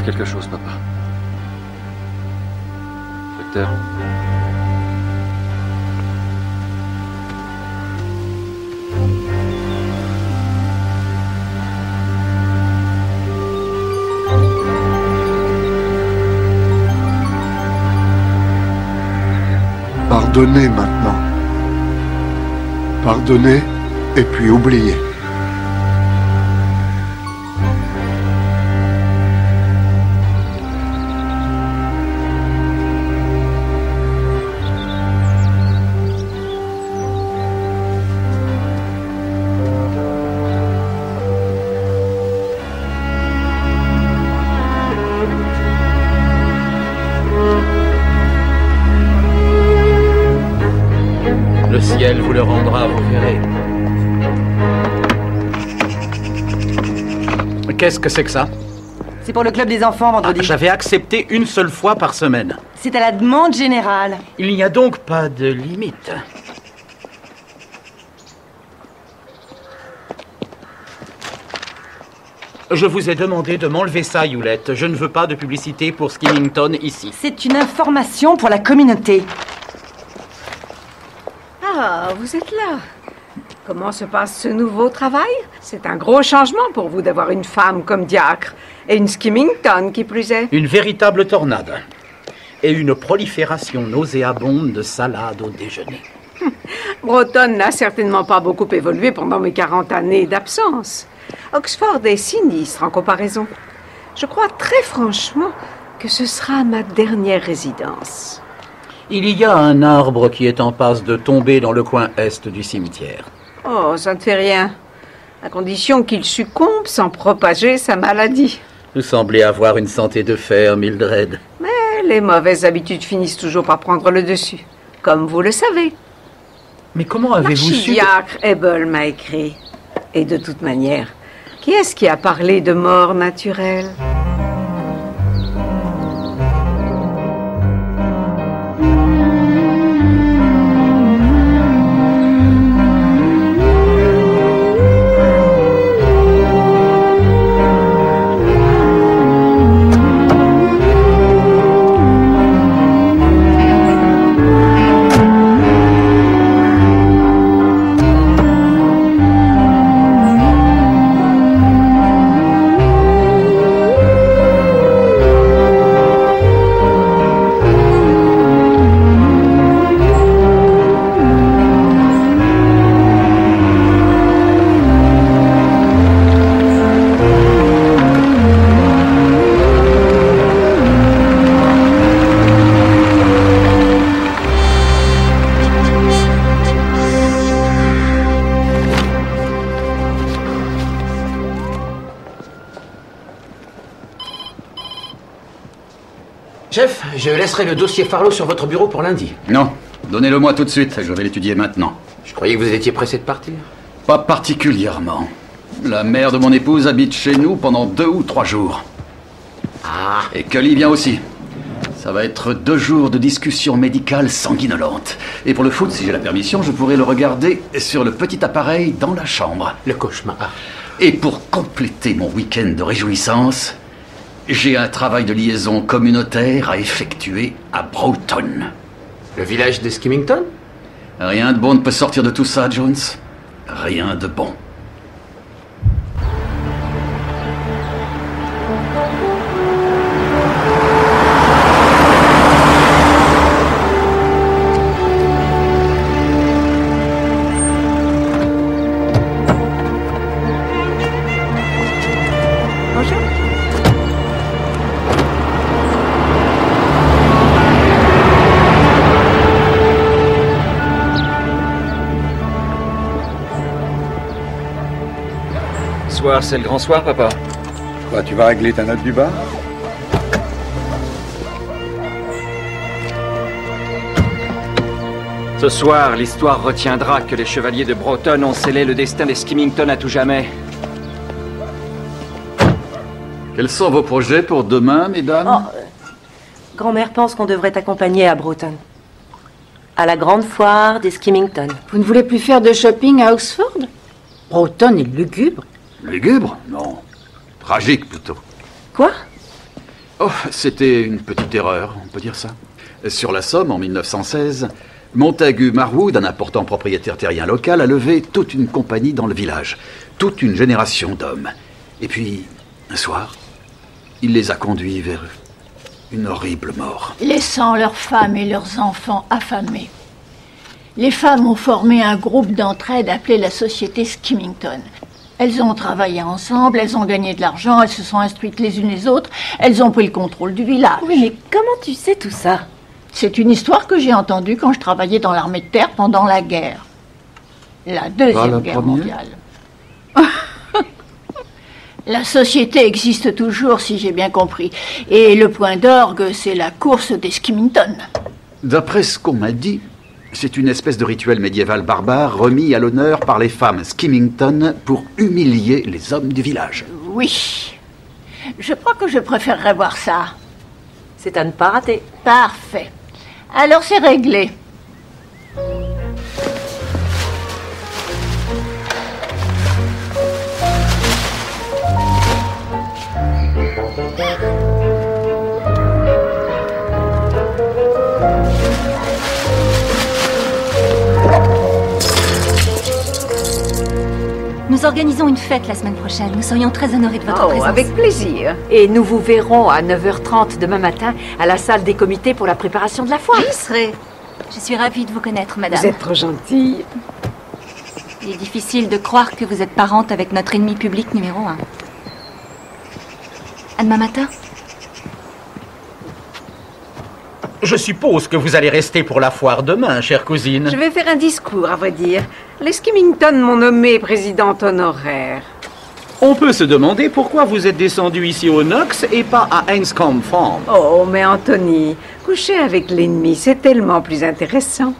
quelque chose, papa. Docteur. Pardonnez maintenant. Pardonnez et puis oubliez. Le ciel vous le rendra, vous verrez. Qu'est-ce que c'est que ça? C'est pour le club des enfants vendredi. J'avais accepté une seule fois par semaine. C'est à la demande générale. Il n'y a donc pas de limite. Je vous ai demandé de m'enlever ça, Hewlett. Je ne veux pas de publicité pour Skimmington ici. C'est une information pour la communauté. Ah, vous êtes là. Comment se passe ce nouveau travail? C'est un gros changement pour vous d'avoir une femme comme diacre. Et une Skimmington, qui plus est. Une véritable tornade. Et une prolifération nauséabonde de salades au déjeuner. Broughton n'a certainement pas beaucoup évolué pendant mes 40 années d'absence. Oxford est sinistre en comparaison. Je crois très franchement que ce sera ma dernière résidence. Il y a un arbre qui est en passe de tomber dans le coin est du cimetière. Oh, ça ne fait rien. À condition qu'il succombe sans propager sa maladie. Vous semblez avoir une santé de fer, Mildred. Mais les mauvaises habitudes finissent toujours par prendre le dessus. Comme vous le savez. Mais comment avez-vous su... L'archidiacre Ebel m'a écrit. Et de toute manière, qui est-ce qui a parlé de mort naturelle? Chef, je laisserai le dossier Farlow sur votre bureau pour lundi. Non, donnez-le-moi tout de suite, je vais l'étudier maintenant. Je croyais que vous étiez pressé de partir. Pas particulièrement. La mère de mon épouse habite chez nous pendant 2 ou 3 jours. Ah. Et Cully vient aussi. Ça va être 2 jours de discussion médicale sanguinolente. Et pour le foot, si j'ai la permission, je pourrai le regarder sur le petit appareil dans la chambre. Le cauchemar. Et pour compléter mon week-end de réjouissance, j'ai un travail de liaison communautaire à effectuer à Broughton. Le village de Skimmington? Rien de bon ne peut sortir de tout ça, Jones. Rien de bon. C'est le grand soir, papa. Quoi, tu vas régler ta note du bar? Ce soir, l'histoire retiendra que les chevaliers de Broughton ont scellé le destin des Skimmington à tout jamais. Quels sont vos projets pour demain, mesdames? Grand-mère pense qu'on devrait t'accompagner à Broughton. À la grande foire des Skimmington. Vous ne voulez plus faire de shopping à Oxford? Broughton est lugubre. Lugubre? Non. Tragique, plutôt. Quoi? Oh, c'était une petite erreur, on peut dire ça. Sur la Somme, en 1916, Montagu Marwood, un important propriétaire terrien local, a levé toute une compagnie dans le village. Toute une génération d'hommes. Et puis, un soir, il les a conduits vers une horrible mort. Laissant leurs femmes et leurs enfants affamés. Les femmes ont formé un groupe d'entraide appelé la Société Skimmington. Elles ont travaillé ensemble, elles ont gagné de l'argent, elles se sont instruites les unes les autres, elles ont pris le contrôle du village. Oui, mais comment tu sais tout ça? C'est une histoire que j'ai entendue quand je travaillais dans l'armée de terre pendant la guerre. La Deuxième Guerre mondiale. La société existe toujours, si j'ai bien compris. Et le point d'orgue, c'est la course des Skimmington. D'après ce qu'on m'a dit, c'est une espèce de rituel médiéval barbare remis à l'honneur par les femmes Skimmington pour humilier les hommes du village. Oui. Je crois que je préférerais voir ça. C'est à ne pas rater. Parfait. Alors c'est réglé. Nous organisons une fête la semaine prochaine. Nous serions très honorés de votre présence. Avec plaisir. Et nous vous verrons à 9h30 demain matin à la salle des comités pour la préparation de la foire. J'y serai. Je suis ravie de vous connaître, madame. Vous êtes trop gentille. Il est difficile de croire que vous êtes parente avec notre ennemi public numéro 1. À demain matin. Je suppose que vous allez rester pour la foire demain, chère cousine. Je vais faire un discours, à vrai dire. Les Skimmington m'ont nommé présidente honoraire. On peut se demander pourquoi vous êtes descendu ici au Knox et pas à Anscombe Farm. Oh, mais Anthony, coucher avec l'ennemi, c'est tellement plus intéressant.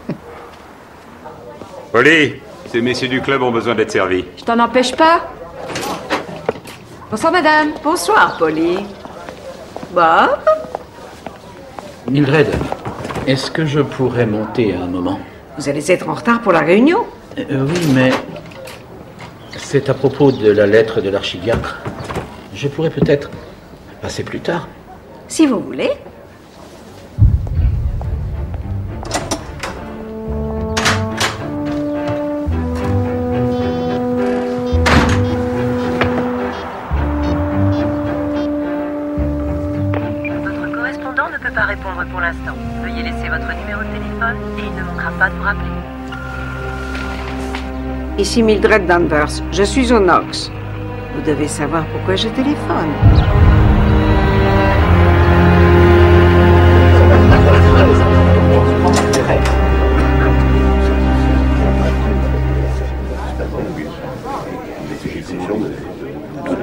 Polly, ces messieurs du club ont besoin d'être servis. Je t'en empêche pas. Bonsoir, madame. Bonsoir, Polly. Bob? Mildred, est-ce que je pourrais monter un moment? Vous allez être en retard pour la réunion? Oui, mais c'est à propos de la lettre de l'archidiacre. Je pourrais peut-être passer plus tard. Si vous voulez. Votre correspondant ne peut pas répondre pour l'instant. Veuillez laisser votre numéro de téléphone et il ne manquera pas de vous rappeler. Ici Mildred Danvers. Je suis au Knox. Vous devez savoir pourquoi je téléphone.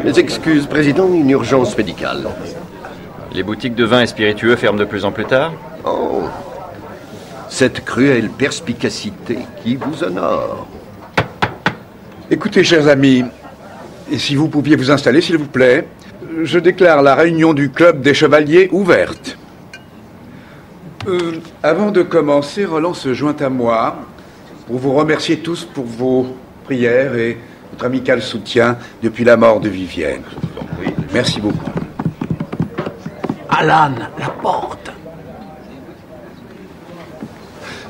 Mes excuses, Président, une urgence médicale. Les boutiques de vin et spiritueux ferment de plus en plus tard? Oh, cette cruelle perspicacité qui vous honore. Écoutez, chers amis, et si vous pouviez vous installer, s'il vous plaît, je déclare la réunion du club des chevaliers ouverte. Avant de commencer, Roland se joint à moi pour vous remercier tous pour vos prières et votre amical soutien depuis la mort de Vivienne. Merci beaucoup. Alan, la porte.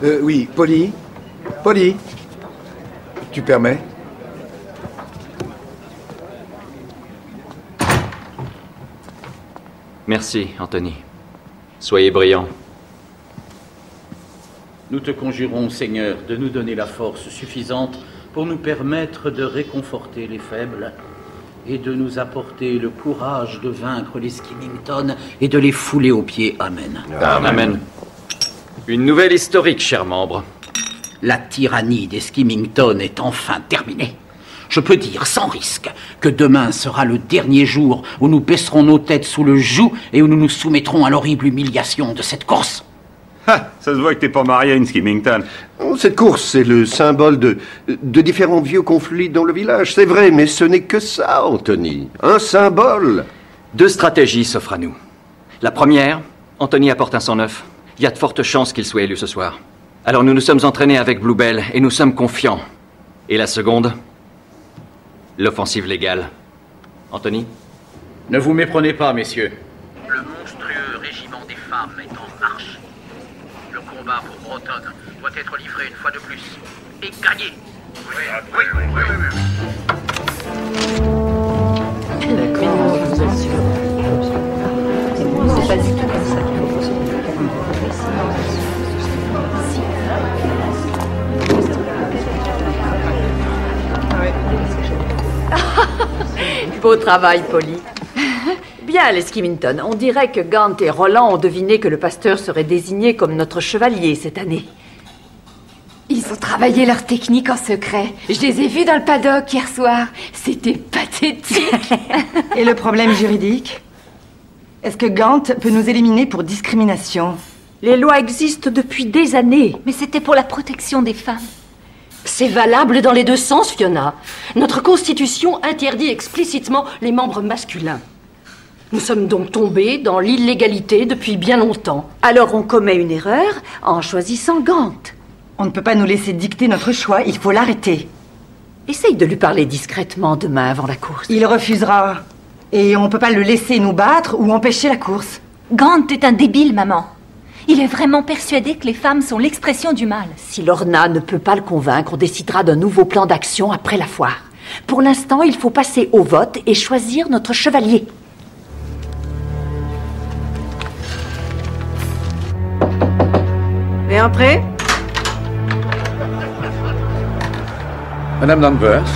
Oui, Polly. Polly, tu permets? Merci, Anthony. Soyez brillant. Nous te conjurons, Seigneur, de nous donner la force suffisante pour nous permettre de réconforter les faibles et de nous apporter le courage de vaincre les Skimmington et de les fouler aux pieds. Amen. Amen. Une nouvelle historique, chers membres. La tyrannie des Skimmington est enfin terminée. Je peux dire sans risque que demain sera le dernier jour où nous baisserons nos têtes sous le joug et où nous nous soumettrons à l'horrible humiliation de cette course. Ah, ça se voit que t'es pas marié à une Skimmington. Oh, cette course, c'est le symbole de différents vieux conflits dans le village. C'est vrai, mais ce n'est que ça, Anthony. Un symbole. Deux stratégies s'offrent à nous. La première, Anthony apporte un sang neuf. Il y a de fortes chances qu'il soit élu ce soir. Alors nous nous sommes entraînés avec Bluebell et nous sommes confiants. Et la seconde, l'offensive légale. Anthony? Ne vous méprenez pas, messieurs. Le Le monstrueux régiment des femmes est en marche. Le combat pour Broughton doit être livré une fois de plus. Et gagné. C'est pas du tout comme ça. Beau travail, Polly. Bien, les Skimington. On dirait que Gant et Roland ont deviné que le pasteur serait désigné comme notre chevalier cette année. Ils ont travaillé leur technique en secret. Je les ai vus dans le paddock hier soir. C'était pathétique. Et le problème juridique? Est-ce que Gant peut nous éliminer pour discrimination? Les lois existent depuis des années. Mais c'était pour la protection des femmes. C'est valable dans les deux sens, Fiona. Notre constitution interdit explicitement les membres masculins. Nous sommes donc tombés dans l'illégalité depuis bien longtemps. Alors on commet une erreur en choisissant Gant. On ne peut pas nous laisser dicter notre choix, il faut l'arrêter. Essaye de lui parler discrètement demain avant la course. Il refusera. Et on ne peut pas le laisser nous battre ou empêcher la course. Gant est un débile, maman. Il est vraiment persuadé que les femmes sont l'expression du mal. Si Lorna ne peut pas le convaincre, on décidera d'un nouveau plan d'action après la foire. Pour l'instant, il faut passer au vote et choisir notre chevalier. Veuillez entrer. Madame Danvers,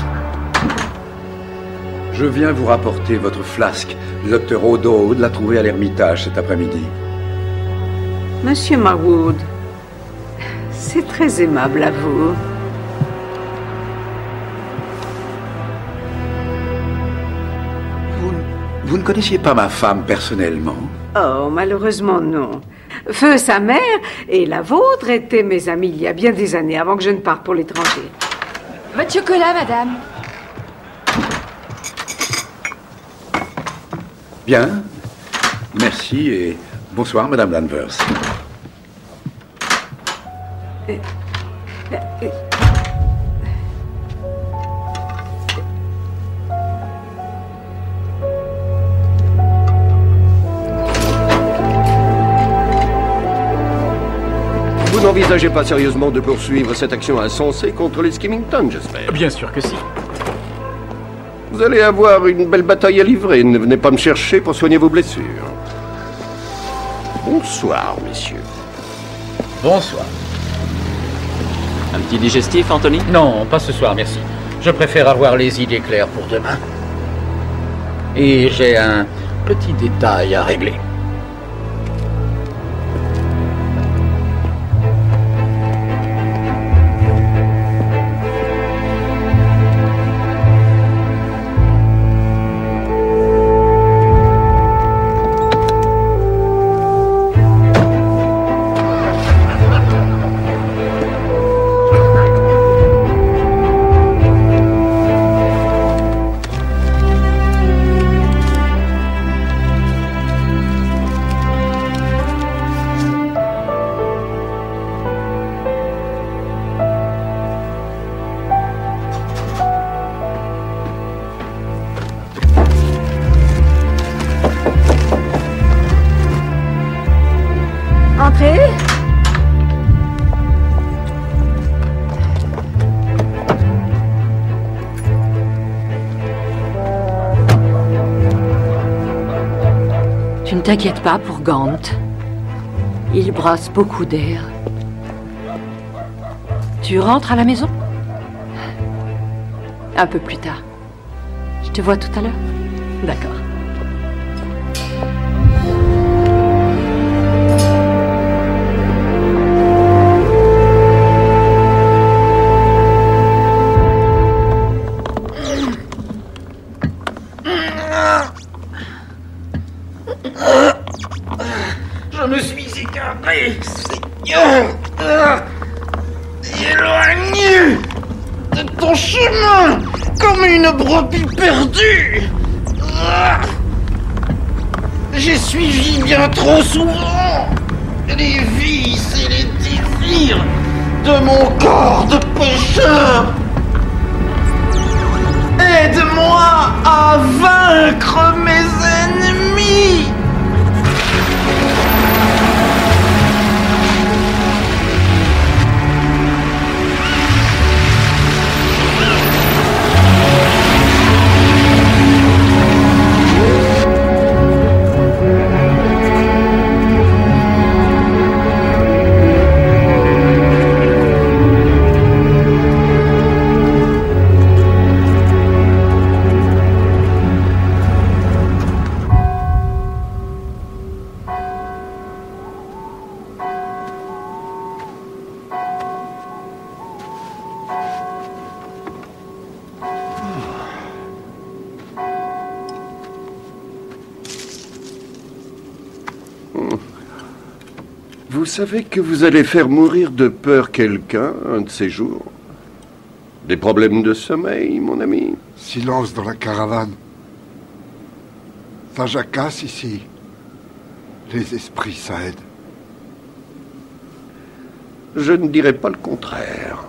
je viens vous rapporter votre flasque. Le docteur O'Dowd l'a trouvé à l'Ermitage cet après-midi. Monsieur Marwood, c'est très aimable à vous. Vous ne connaissiez pas ma femme personnellement? Oh, malheureusement non. Feu, sa mère, et la vôtre étaient mes amis il y a bien des années, avant que je ne parte pour l'étranger. Votre chocolat, madame. Bien. Merci et bonsoir, Madame Danvers. Vous n'envisagez pas sérieusement de poursuivre cette action insensée contre les Skimington, j'espère? Bien sûr que si. Vous allez avoir une belle bataille à livrer. Ne venez pas me chercher pour soigner vos blessures. Bonsoir, messieurs. Bonsoir. Un petit digestif, Anthony? Non, pas ce soir, merci. Je préfère avoir les idées claires pour demain. Et j'ai un petit détail à régler. Entrez. Tu ne t'inquiètes pas pour Gant. Il brasse beaucoup d'air. Tu rentres à la maison? Un peu plus tard. Je te vois tout à l'heure. D'accord. Je me suis écarté, Seigneur. Éloigné de ton chemin, comme une brebis perdue. J'ai suivi bien trop souvent les vices et les désirs de mon corps de pécheur. Aide-moi à vaincre mes ennemis. Vous savez que vous allez faire mourir de peur quelqu'un un de ces jours? Des problèmes de sommeil, mon ami? Silence dans la caravane. Ça jacasse ici. Les esprits, ça aide. Je ne dirais pas le contraire.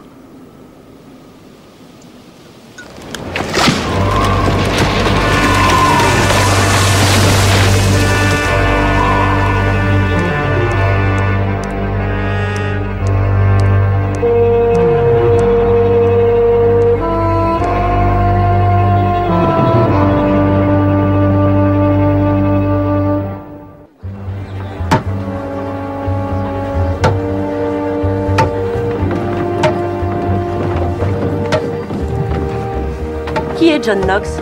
Qui est John Knox?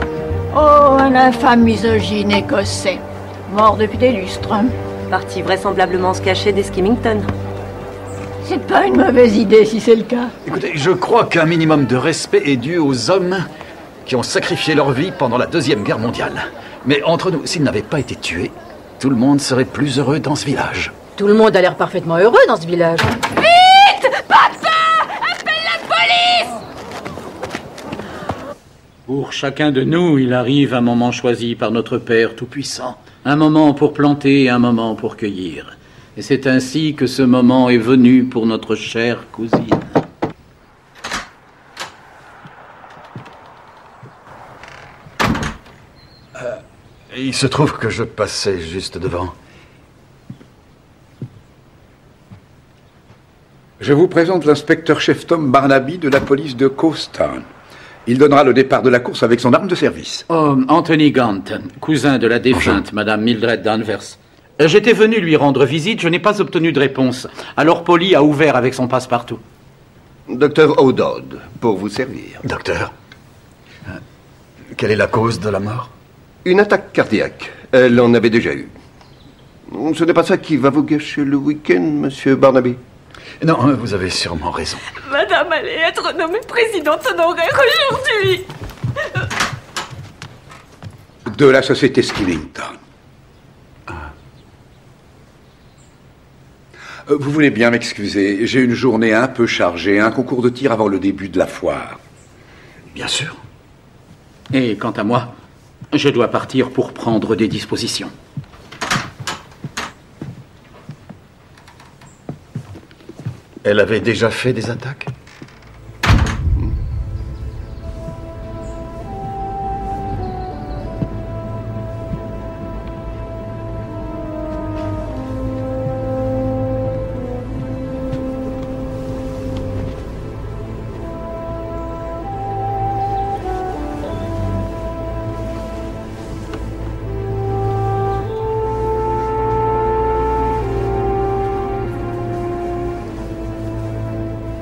Oh, un infâme misogyne écossais. Mort depuis des lustres. Parti vraisemblablement se cacher des Skimmington. C'est pas une mauvaise idée si c'est le cas. Écoutez, je crois qu'un minimum de respect est dû aux hommes qui ont sacrifié leur vie pendant la Deuxième Guerre mondiale. Mais entre nous, s'ils n'avaient pas été tués, tout le monde serait plus heureux dans ce village. Tout le monde a l'air parfaitement heureux dans ce village. Vite! Papa! Appelle la police! Pour chacun de nous, il arrive un moment choisi par notre Père Tout-Puissant. Un moment pour planter et un moment pour cueillir. Et c'est ainsi que ce moment est venu pour notre chère cousine. Il se trouve que je passais juste devant. Je vous présente l'inspecteur-chef Tom Barnaby de la police de Coast-Town. Il donnera le départ de la course avec son arme de service. Oh, Anthony Gant, cousin de la défunte Madame Mildred Danvers. J'étais venu lui rendre visite, je n'ai pas obtenu de réponse. Alors Polly a ouvert avec son passe-partout. Docteur O'Dowd, pour vous servir. Docteur, quelle est la cause de la mort? Une attaque cardiaque. Elle en avait déjà eu. Ce n'est pas ça qui va vous gâcher le week-end, monsieur Barnaby? Non, vous avez sûrement raison. Madame allait être nommée présidente honoraire aujourd'hui. De la société Skimmington. Vous voulez bien m'excuser, j'ai une journée un peu chargée, un concours de tir avant le début de la foire. Bien sûr. Et quant à moi, je dois partir pour prendre des dispositions. Elle avait déjà fait des attaques?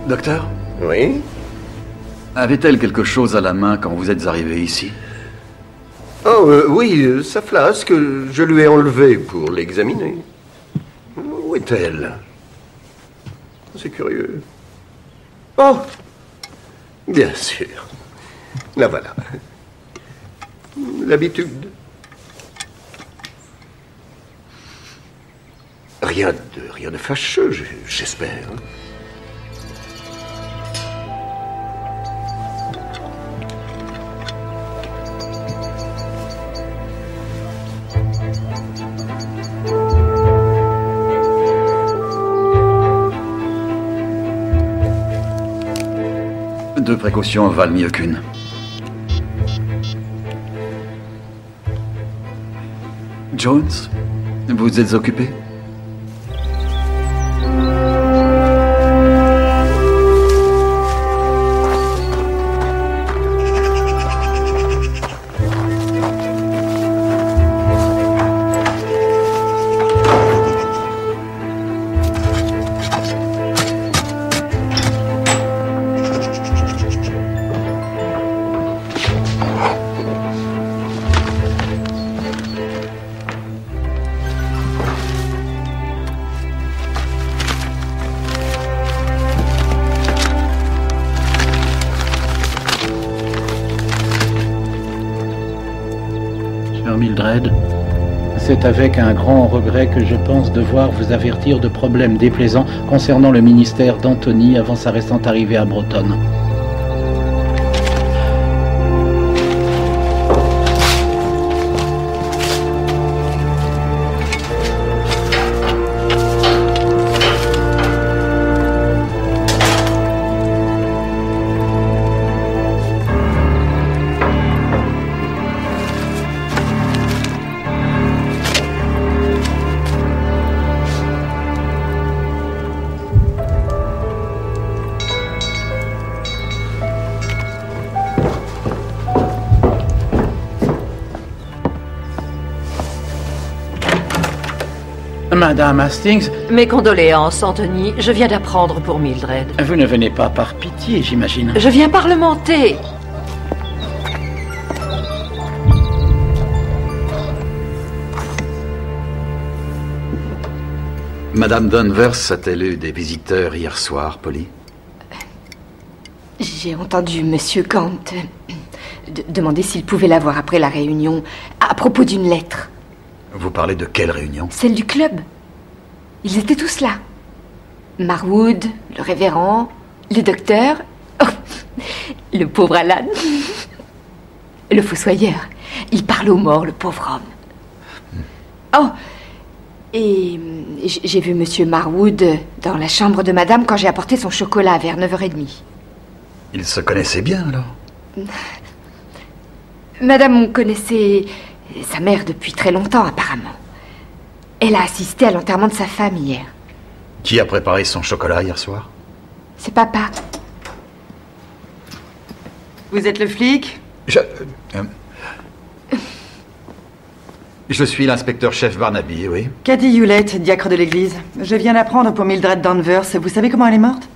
Docteur? Oui? Avait-elle quelque chose à la main quand vous êtes arrivé ici? Oh, oui, sa flasque, je lui ai enlevé pour l'examiner. Où est-elle? C'est curieux. Oh! Bien sûr. La voilà. L'habitude. Rien de fâcheux, j'espère. Deux précautions valent mieux qu'une. Jones, vous êtes occupé? Mildred, C'est avec un grand regret que je pense devoir vous avertir de problèmes déplaisants concernant le ministère d'Anthony avant sa récente arrivée à Broughton. Madame Hastings... Mes condoléances, Anthony. Je viens d'apprendre pour Mildred. Vous ne venez pas par pitié, j'imagine. Je viens parlementer. Madame Danvers a-t-elle eu des visiteurs hier soir, Polly? J'ai entendu Monsieur Gant demander s'il pouvait la voir après la réunion à propos d'une lettre. Vous parlez de quelle réunion? Celle du club. Ils étaient tous là. Marwood, le révérend, le docteur, oh, le pauvre Alan, le fossoyeur. Il parle aux morts, le pauvre homme. Oh, et j'ai vu Monsieur Marwood dans la chambre de Madame quand j'ai apporté son chocolat vers 9h30. Ils se connaissaient bien, alors? Madame connaissait sa mère depuis très longtemps, apparemment. Elle a assisté à l'enterrement de sa femme hier. Qui a préparé son chocolat hier soir? C'est papa. Vous êtes le flic? Je suis l'inspecteur-chef Barnaby, oui. Cathy Hewlett, diacre de l'église. Je viens d'apprendre pour Mildred Danvers. Vous savez comment elle est morte?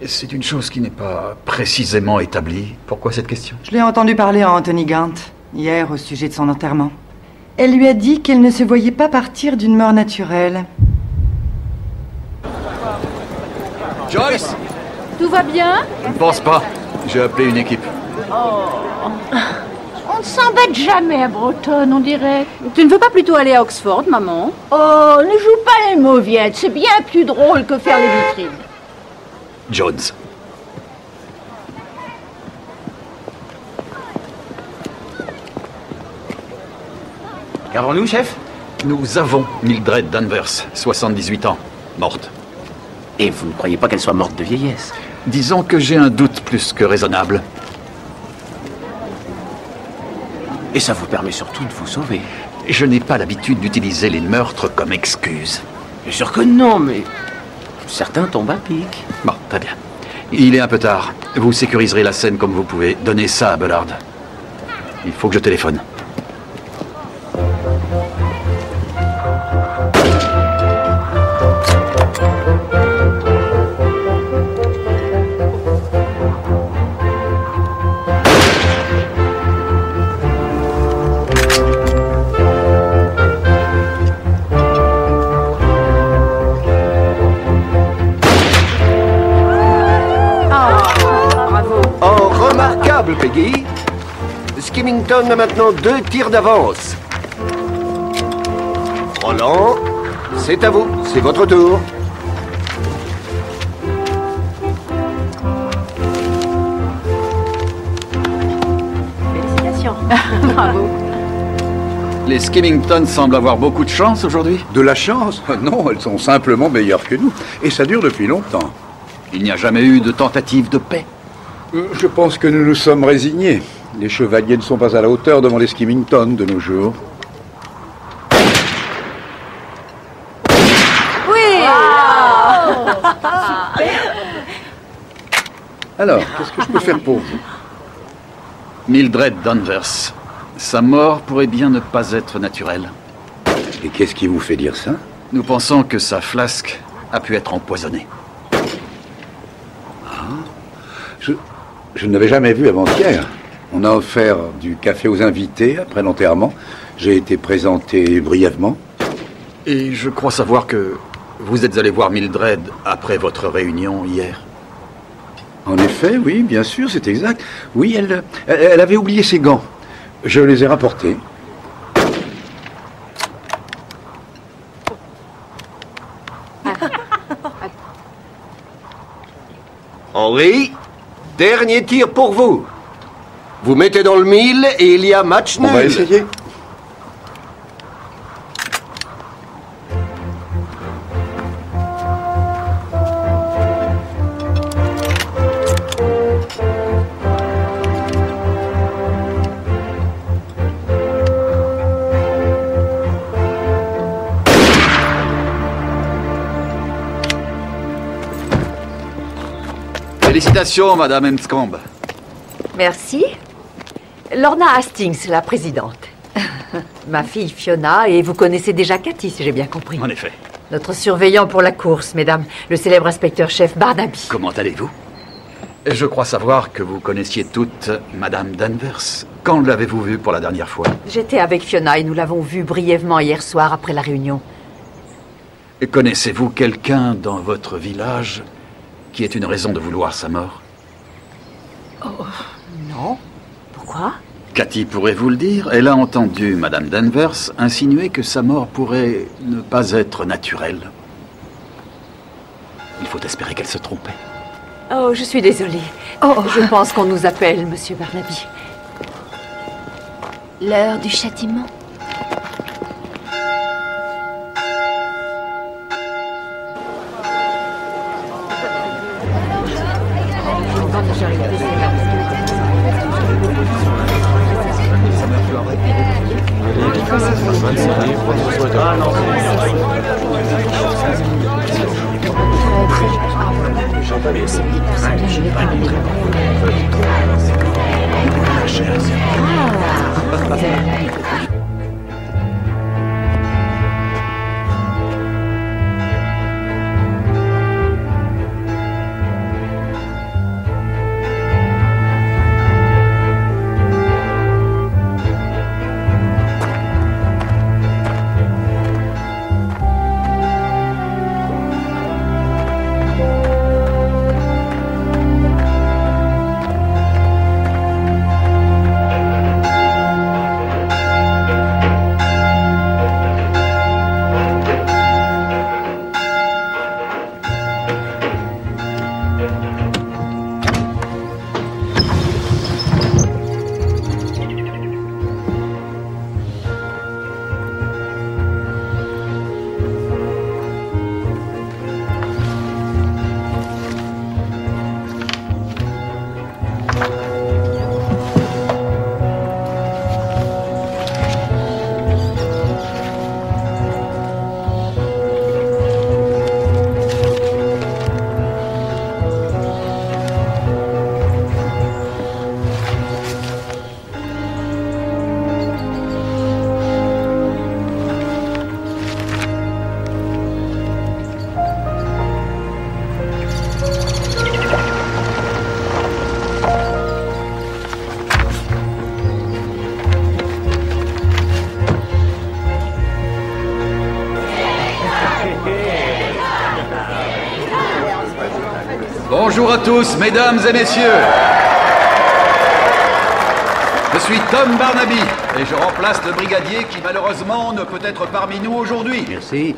C'est une chose qui n'est pas précisément établie. Pourquoi cette question? Je l'ai entendu parler à Anthony Gant, hier, au sujet de son enterrement. Elle lui a dit qu'elle ne se voyait pas partir d'une mort naturelle. Joyce! Tout va bien? Je ne pense pas. J'ai appelé une équipe. Oh. On ne s'embête jamais à Broughton, on dirait. Tu ne veux pas plutôt aller à Oxford, maman? Oh, ne joue pas les mauviettes. C'est bien plus drôle que faire les vitrines. Jones. Qu'avons-nous, chef? Nous avons Mildred Danvers, 78 ans, morte. Et vous ne croyez pas qu'elle soit morte de vieillesse? Disons que j'ai un doute plus que raisonnable. Et ça vous permet surtout de vous sauver. Je n'ai pas l'habitude d'utiliser les meurtres comme excuse. Bien sûr que non, mais certains tombent à pic. Bon, très bien. Il est un peu tard. Vous sécuriserez la scène comme vous pouvez. Donnez ça à Bullard. Il faut que je téléphone. Peggy. Skimmington a maintenant 2 tirs d'avance. Roland, c'est à vous. C'est votre tour. Félicitations. Bravo. Les Skimmington semblent avoir beaucoup de chance aujourd'hui. De la chance? Non, elles sont simplement meilleures que nous. Et ça dure depuis longtemps. Il n'y a jamais eu de tentative de paix. Je pense que nous nous sommes résignés. Les chevaliers ne sont pas à la hauteur devant les Skimmington de nos jours. Oui! Alors, qu'est-ce que je peux faire pour vous? Mildred Danvers. Sa mort pourrait bien ne pas être naturelle. Et qu'est-ce qui vous fait dire ça? Nous pensons que sa flasque a pu être empoisonnée. Je ne l'avais jamais vu avant-hier. On a offert du café aux invités après l'enterrement. J'ai été présenté brièvement. Et je crois savoir que vous êtes allé voir Mildred après votre réunion hier. En effet, oui, bien sûr, c'est exact. Oui, elle avait oublié ses gants. Je les ai rapportés. Henri, dernier tir pour vous. Vous mettez dans le mille et il y a match nul. On va essayer. Félicitations, Madame Enscombe. Merci. Lorna Hastings, la présidente. Ma fille Fiona, et vous connaissez déjà Cathy, si j'ai bien compris. En effet. Notre surveillant pour la course, mesdames, le célèbre inspecteur-chef Barnaby. Comment allez-vous? Je crois savoir que vous connaissiez toutes Madame Danvers. Quand l'avez-vous vue pour la dernière fois? J'étais avec Fiona et nous l'avons vue brièvement hier soir après la réunion. Et connaissez-vous quelqu'un dans votre village qui est une raison de vouloir sa mort? Oh, non. Pourquoi? Cathy pourrait vous le dire. Elle a entendu Madame Danvers insinuer que sa mort pourrait ne pas être naturelle. Il faut espérer qu'elle se trompait. Oh, je suis désolée. Je pense qu'on nous appelle, Monsieur Barnaby. L'heure du châtiment. Bonjour à tous, mesdames et messieurs. Je suis Tom Barnaby et je remplace le brigadier qui malheureusement ne peut être parmi nous aujourd'hui. Merci.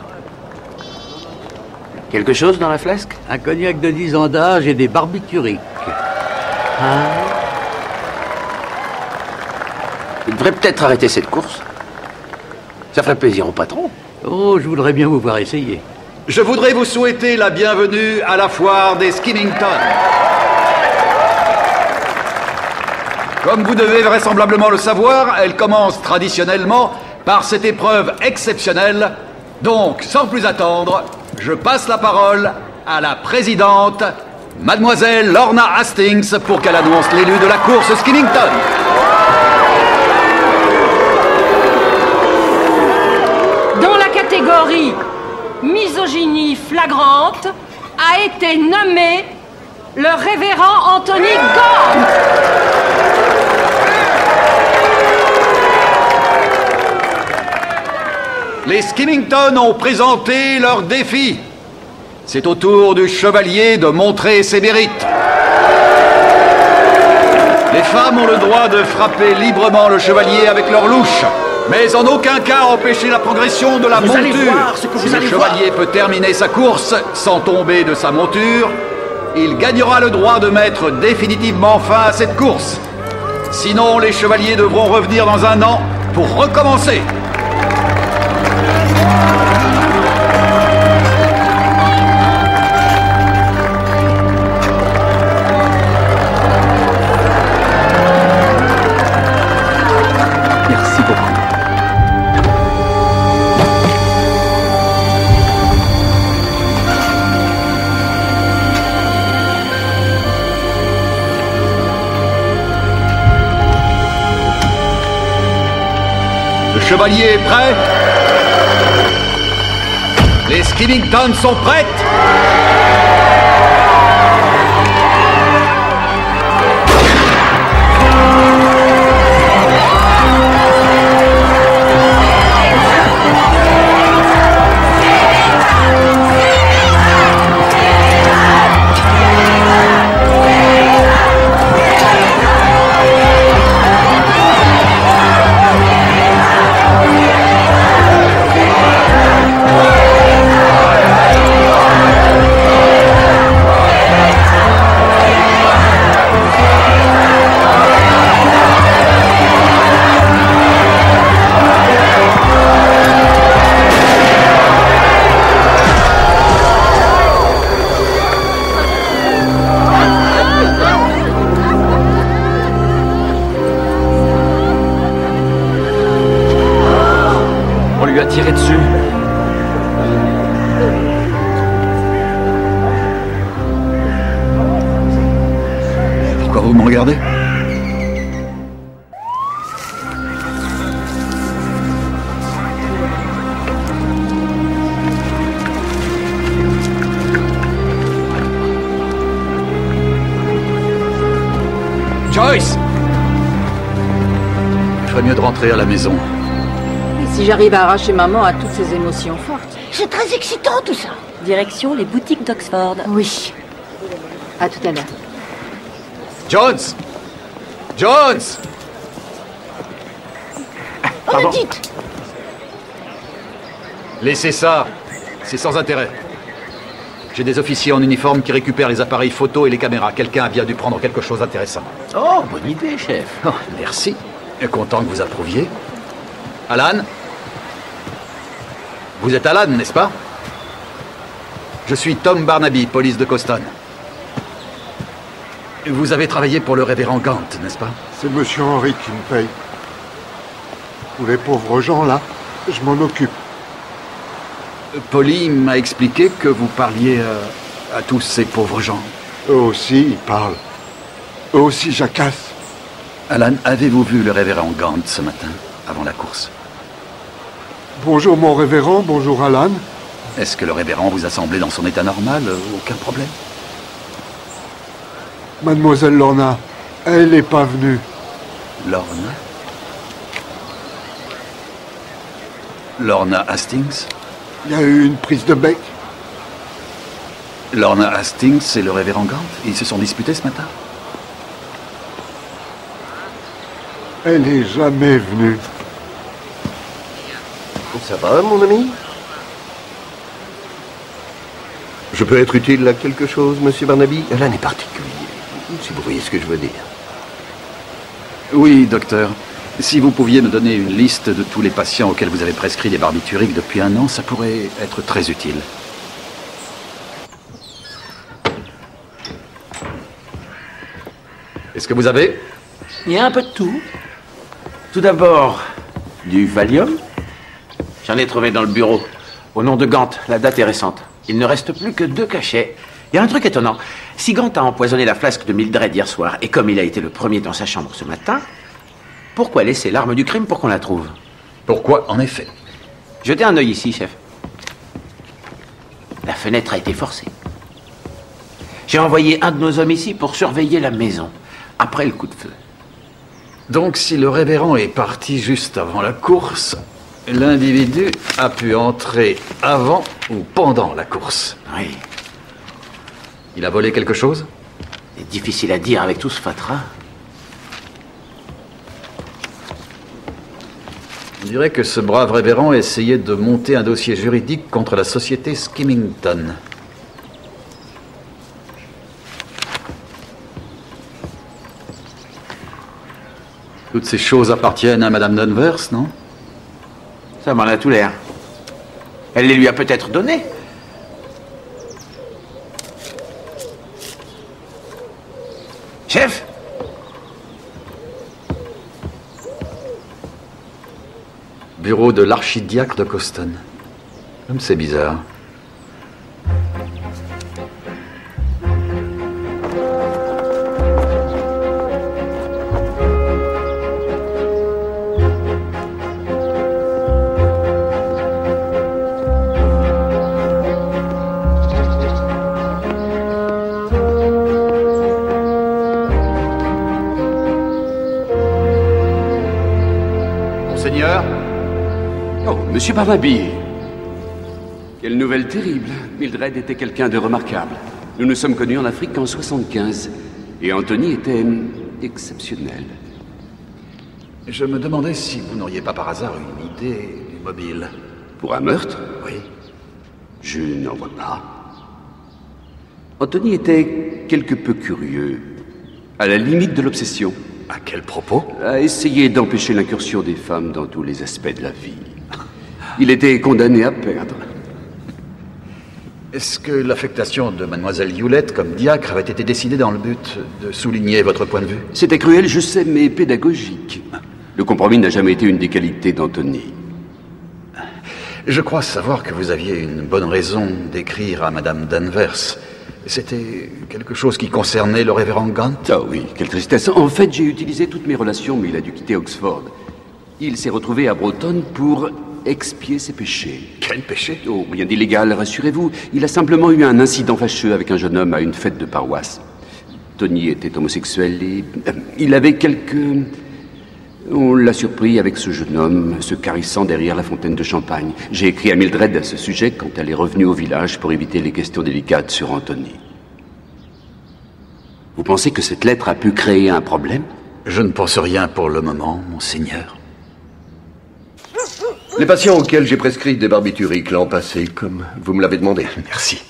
Quelque chose dans la flasque? Un cognac de 10 ans d'âge et des barbituriques. Il devrait peut-être arrêter cette course. Ça ferait plaisir au patron. Oh, je voudrais bien vous voir essayer. Je voudrais vous souhaiter la bienvenue à la foire des Skimmington. Comme vous devez vraisemblablement le savoir, elle commence traditionnellement par cette épreuve exceptionnelle. Donc, sans plus attendre, je passe la parole à la présidente, Mademoiselle Lorna Hastings, pour qu'elle annonce l'élu de la course Skimmington. Dans la catégorie misogynie flagrante, a été nommé le révérend Anthony Gant. Les Skimmington ont présenté leur défi. C'est au tour du chevalier de montrer ses mérites. Les femmes ont le droit de frapper librement le chevalier avec leur louche, mais en aucun cas empêcher la progression de la monture. Si le chevalier peut terminer sa course sans tomber de sa monture, il gagnera le droit de mettre définitivement fin à cette course. Sinon, les chevaliers devront revenir dans un an pour recommencer. Merci beaucoup. Le chevalier est prêt? Les Skivington sont prêtes? On lui a tiré dessus. Pourquoi vous me regardez? Joyce! Il ferait mieux de rentrer à la maison. Et si j'arrive à arracher maman à toutes ces émotions fortes? C'est très excitant tout ça. Direction les boutiques d'Oxford. Oui. À tout à l'heure. Jones! Jones! Oh, dites! Laissez ça. C'est sans intérêt. J'ai des officiers en uniforme qui récupèrent les appareils photo et les caméras. Quelqu'un a bien dû prendre quelque chose d'intéressant. Oh, bonne idée, chef. Oh, merci. Content que vous approuviez. Alan? Vous êtes Alan, n'est-ce pas? Je suis Tom Barnaby, police de Coston. Vous avez travaillé pour le révérend Gant, n'est-ce pas? C'est monsieur Henry qui me paye. Pour les pauvres gens, là, je m'en occupe. Polly m'a expliqué que vous parliez à tous ces pauvres gens. Eux aussi, ils parlent. Eux aussi jacassent. Alan, avez-vous vu le révérend Gant ce matin, avant la course? Bonjour mon révérend, bonjour Alan. Est-ce que le révérend vous a semblé dans son état normal? Aucun problème? Mademoiselle Lorna, elle n'est pas venue. Lorna? Lorna Hastings? Il y a eu une prise de bec. Lorna Hastings et le révérend Gant, ils se sont disputés ce matin? Elle n'est jamais venue. Ça va, mon ami? Je peux être utile à quelque chose, monsieur Barnaby? Rien n'est particulier, si vous voyez ce que je veux dire. Oui, docteur. Si vous pouviez me donner une liste de tous les patients auxquels vous avez prescrit des barbituriques depuis 1 an, ça pourrait être très utile. Est-ce que vous avez? Il y a un peu de tout. Tout d'abord, du Valium. J'en ai trouvé dans le bureau. Au nom de Gant, la date est récente. Il ne reste plus que 2 cachets. Il y a un truc étonnant. Si Gant a empoisonné la flasque de Mildred hier soir, et comme il a été le premier dans sa chambre ce matin, pourquoi laisser l'arme du crime pour qu'on la trouve? Pourquoi, en effet? Jetez un œil ici, chef. La fenêtre a été forcée. J'ai envoyé un de nos hommes ici pour surveiller la maison, après le coup de feu. Donc, si le révérend est parti juste avant la course, l'individu a pu entrer avant ou pendant la course. Oui. Il a volé quelque chose? C'est difficile à dire avec tout ce fatras. On dirait que ce brave révérend essayait de monter un dossier juridique contre la société Skimington. Toutes ces choses appartiennent à Madame Danvers, non? Ça m'en a tout l'air. Elle les lui a peut-être données. Chef! Bureau de l'archidiacre de Coston. Comme c'est bizarre. Monseigneur? Oh, Monsieur Barnaby. Quelle nouvelle terrible. Mildred était quelqu'un de remarquable. Nous nous sommes connus en Afrique en 75. Et Anthony était exceptionnel. Je me demandais si vous n'auriez pas par hasard une idée du mobile. Pour un meurtre? Oui. Je n'en vois pas. Anthony était quelque peu curieux. À la limite de l'obsession. À quel propos? À essayer d'empêcher l'incursion des femmes dans tous les aspects de la vie. Il était condamné à perdre. Est-ce que l'affectation de Mademoiselle Hewlett comme diacre avait été décidée dans le but de souligner votre point de vue? C'était cruel, je sais, mais pédagogique. Le compromis n'a jamais été une des qualités d'Anthony. Je crois savoir que vous aviez une bonne raison d'écrire à Madame Danvers. C'était quelque chose qui concernait le révérend Gant? Ah oui, quelle tristesse. En fait, j'ai utilisé toutes mes relations, mais il a dû quitter Oxford. Il s'est retrouvé à Broughton pour expier ses péchés. Quel péché? Oh, rien d'illégal, rassurez-vous. Il a simplement eu un incident fâcheux avec un jeune homme à une fête de paroisse. Tony était homosexuel et il avait quelques... On l'a surpris avec ce jeune homme, se caressant derrière la fontaine de champagne. J'ai écrit à Mildred à ce sujet quand elle est revenue au village pour éviter les questions délicates sur Anthony. Vous pensez que cette lettre a pu créer un problème? Je ne pense rien pour le moment, monseigneur. Les patients auxquels j'ai prescrit des barbituriques l'an passé, comme vous me l'avez demandé. Merci.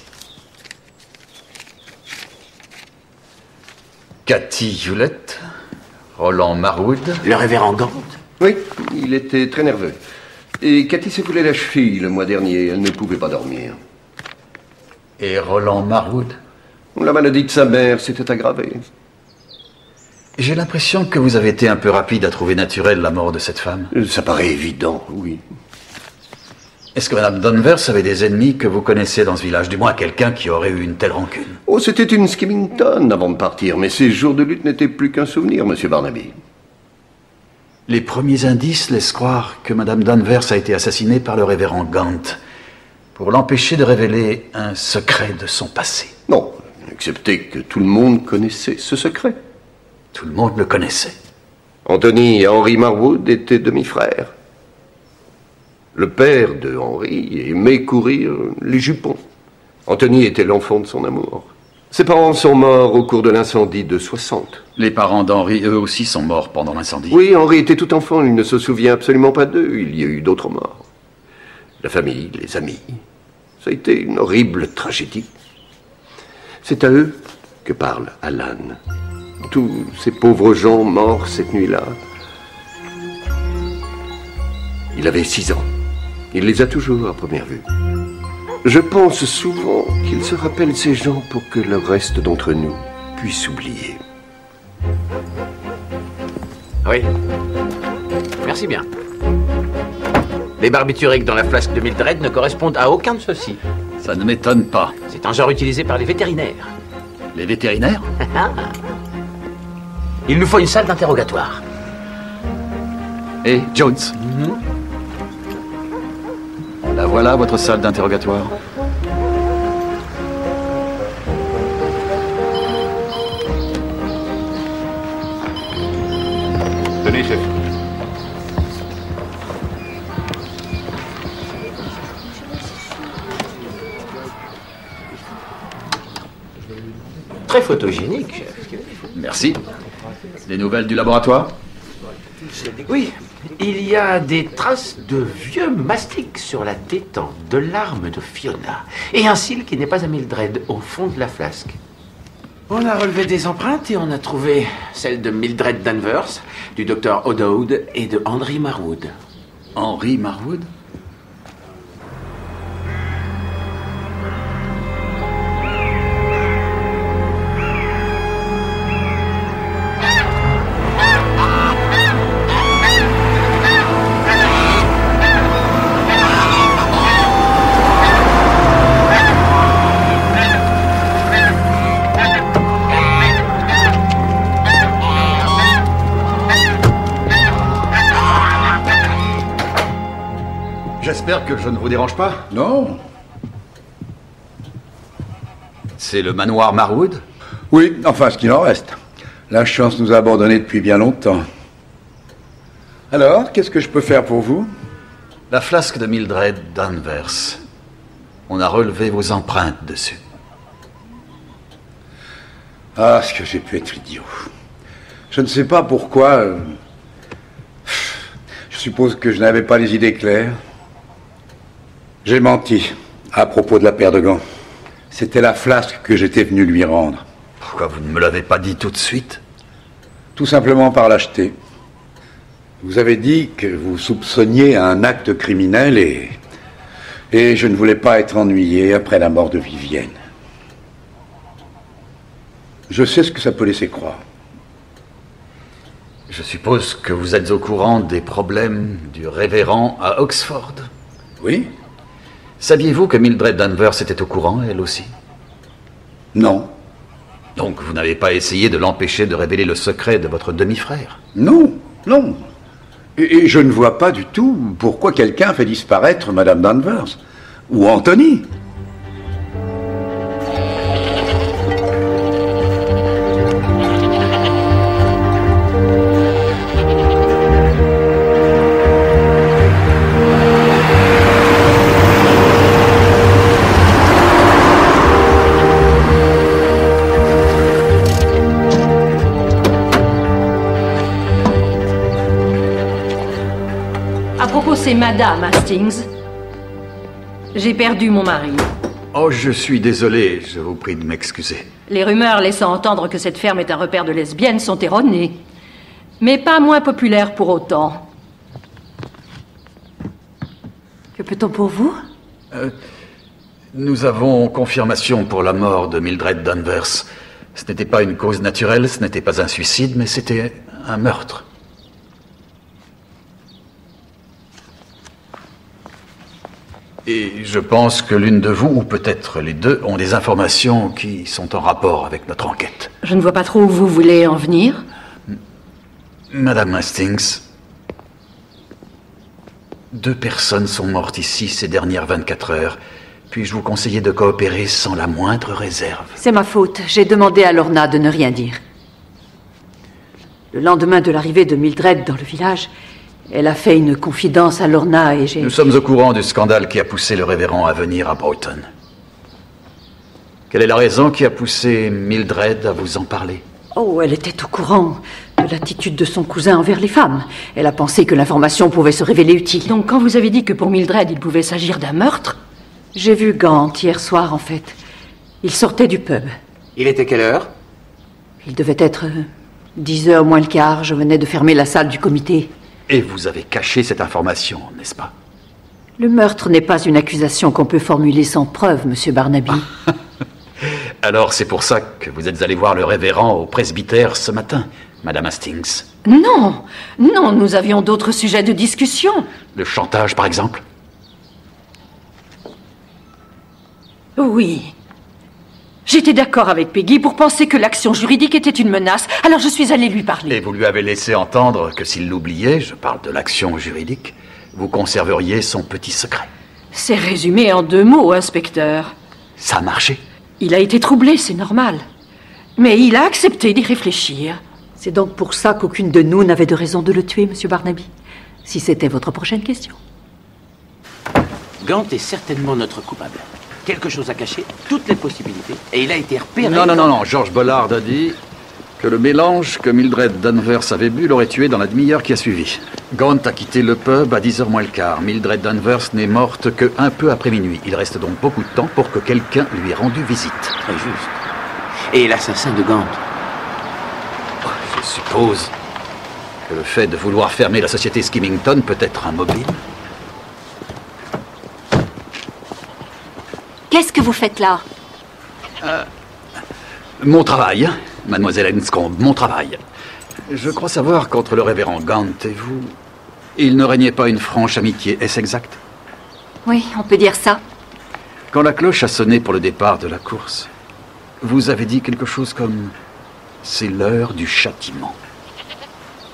Cathy Hewlett, Roland Marwood. Le révérend Gant? Oui, il était très nerveux. Et Cathy s'est coulé la cheville le mois dernier. Elle ne pouvait pas dormir. Et Roland Marwood? La maladie de sa mère s'était aggravée. J'ai l'impression que vous avez été un peu rapide à trouver naturelle la mort de cette femme. Ça paraît évident, oui. Est-ce que Madame Danvers avait des ennemis que vous connaissez dans ce village? Du moins quelqu'un qui aurait eu une telle rancune? Oh, c'était une Skimington avant de partir, mais ces jours de lutte n'étaient plus qu'un souvenir, Monsieur Barnaby. Les premiers indices laissent croire que Madame Danvers a été assassinée par le révérend Gant pour l'empêcher de révéler un secret de son passé. Non, excepté que tout le monde connaissait ce secret. Tout le monde le connaissait. Anthony et Henry Marwood étaient demi-frères. Le père de Henry aimait courir les jupons. Anthony était l'enfant de son amour. Ses parents sont morts au cours de l'incendie de 60. Les parents d'Henry, eux aussi, sont morts pendant l'incendie. Oui, Henry était tout enfant, il ne se souvient absolument pas d'eux. Il y a eu d'autres morts. La famille, les amis. Ça a été une horrible tragédie. C'est à eux que parle Alan. Tous ces pauvres gens morts cette nuit-là. Il avait 6 ans. Il les a toujours à première vue. Je pense souvent qu'il se rappelle ces gens pour que le reste d'entre nous puisse oublier. Oui. Merci bien. Les barbituriques dans la flasque de Mildred ne correspondent à aucun de ceux-ci. Ça ne m'étonne pas. C'est un genre utilisé par les vétérinaires. Les vétérinaires? Il nous faut une salle d'interrogatoire. Et Jones? La voilà, votre salle d'interrogatoire. Tenez, chef. Très photogénique, chef. Merci. Des nouvelles du laboratoire? Oui, il y a des traces de vieux mastiques sur la détente de l'arme de Fiona. Et un cil qui n'est pas à Mildred, au fond de la flasque. On a relevé des empreintes et on a trouvé celle de Mildred Danvers, du docteur O'Dowd et de Henry Marwood. Henry Marwood? J'espère que je ne vous dérange pas. Non. C'est le manoir Marwood? Oui, enfin, ce qu'il en reste. La chance nous a abandonnés depuis bien longtemps. Alors, qu'est-ce que je peux faire pour vous? La flasque de Mildred Danvers. On a relevé vos empreintes dessus. Ah, ce que j'ai pu être idiot. Je ne sais pas pourquoi. Je suppose que je n'avais pas les idées claires. J'ai menti à propos de la paire de gants. C'était la flasque que j'étais venu lui rendre. Pourquoi vous ne me l'avez pas dit tout de suite? Tout simplement par lâcheté. Vous avez dit que vous soupçonniez un acte criminel et je ne voulais pas être ennuyé après la mort de Vivienne. Je sais ce que ça peut laisser croire. Je suppose que vous êtes au courant des problèmes du révérend à Oxford? Oui. Saviez-vous que Mildred Danvers était au courant, elle aussi? Non. Donc vous n'avez pas essayé de l'empêcher de révéler le secret de votre demi-frère? Non, non. Et je ne vois pas du tout pourquoi quelqu'un fait disparaître Madame Danvers. Ou Anthony. C'est Madame Hastings. J'ai perdu mon mari. Oh, je suis désolé, je vous prie de m'excuser. Les rumeurs laissant entendre que cette ferme est un repère de lesbiennes sont erronées. Mais pas moins populaires pour autant. Que peut-on pour vous? Nous avons confirmation pour la mort de Mildred Danvers. Ce n'était pas une cause naturelle, ce n'était pas un suicide, mais c'était un meurtre. Et je pense que l'une de vous, ou peut-être les deux, ont des informations qui sont en rapport avec notre enquête. Je ne vois pas trop où vous voulez en venir. Madame Hastings, 2 personnes sont mortes ici ces dernières 24 heures. Puis-je vous conseiller de coopérer sans la moindre réserve? C'est ma faute. J'ai demandé à Lorna de ne rien dire. Le lendemain de l'arrivée de Mildred dans le village, elle a fait une confidence à Lorna et j'ai... Nous sommes au courant du scandale qui a poussé le révérend à venir à Broughton. Quelle est la raison qui a poussé Mildred à vous en parler? Oh, elle était au courant de l'attitude de son cousin envers les femmes. Elle a pensé que l'information pouvait se révéler utile. Donc quand vous avez dit que pour Mildred, il pouvait s'agir d'un meurtre? J'ai vu Gant hier soir, en fait. Il sortait du pub. Il était quelle heure? Il devait être 10h moins le quart. Je venais de fermer la salle du comité. Et vous avez caché cette information, n'est-ce pas? Le meurtre n'est pas une accusation qu'on peut formuler sans preuve, Monsieur Barnaby. Alors c'est pour ça que vous êtes allé voir le révérend au presbytère ce matin, Madame Hastings? Non, non, nous avions d'autres sujets de discussion. Le chantage, par exemple? Oui. J'étais d'accord avec Peggy pour penser que l'action juridique était une menace, alors je suis allée lui parler. Et vous lui avez laissé entendre que s'il l'oubliait, je parle de l'action juridique, vous conserveriez son petit secret. C'est résumé en 2 mots, inspecteur. Ça a marché? Il a été troublé, c'est normal. Mais il a accepté d'y réfléchir. C'est donc pour ça qu'aucune de nous n'avait de raison de le tuer, Monsieur Barnaby. Si c'était votre prochaine question. Gant est certainement notre coupable. Quelque chose à cacher, toutes les possibilités, et il a été repéré... Non, George Bollard a dit que le mélange que Mildred Danvers avait bu l'aurait tué dans la demi-heure qui a suivi. Gant a quitté le pub à 10h moins le quart. Mildred Danvers n'est morte qu'un peu après minuit. Il reste donc beaucoup de temps pour que quelqu'un lui ait rendu visite. Très juste. Et l'assassin de Gant. Je suppose que le fait de vouloir fermer la société Skimmington peut être un mobile. Qu'est-ce que vous faites là? Mon travail, mademoiselle Enscombe, mon travail. Je crois savoir qu'entre le révérend Gant et vous, il ne régnait pas une franche amitié, est-ce exact? Oui, on peut dire ça. Quand la cloche a sonné pour le départ de la course, vous avez dit quelque chose comme « c'est l'heure du châtiment ».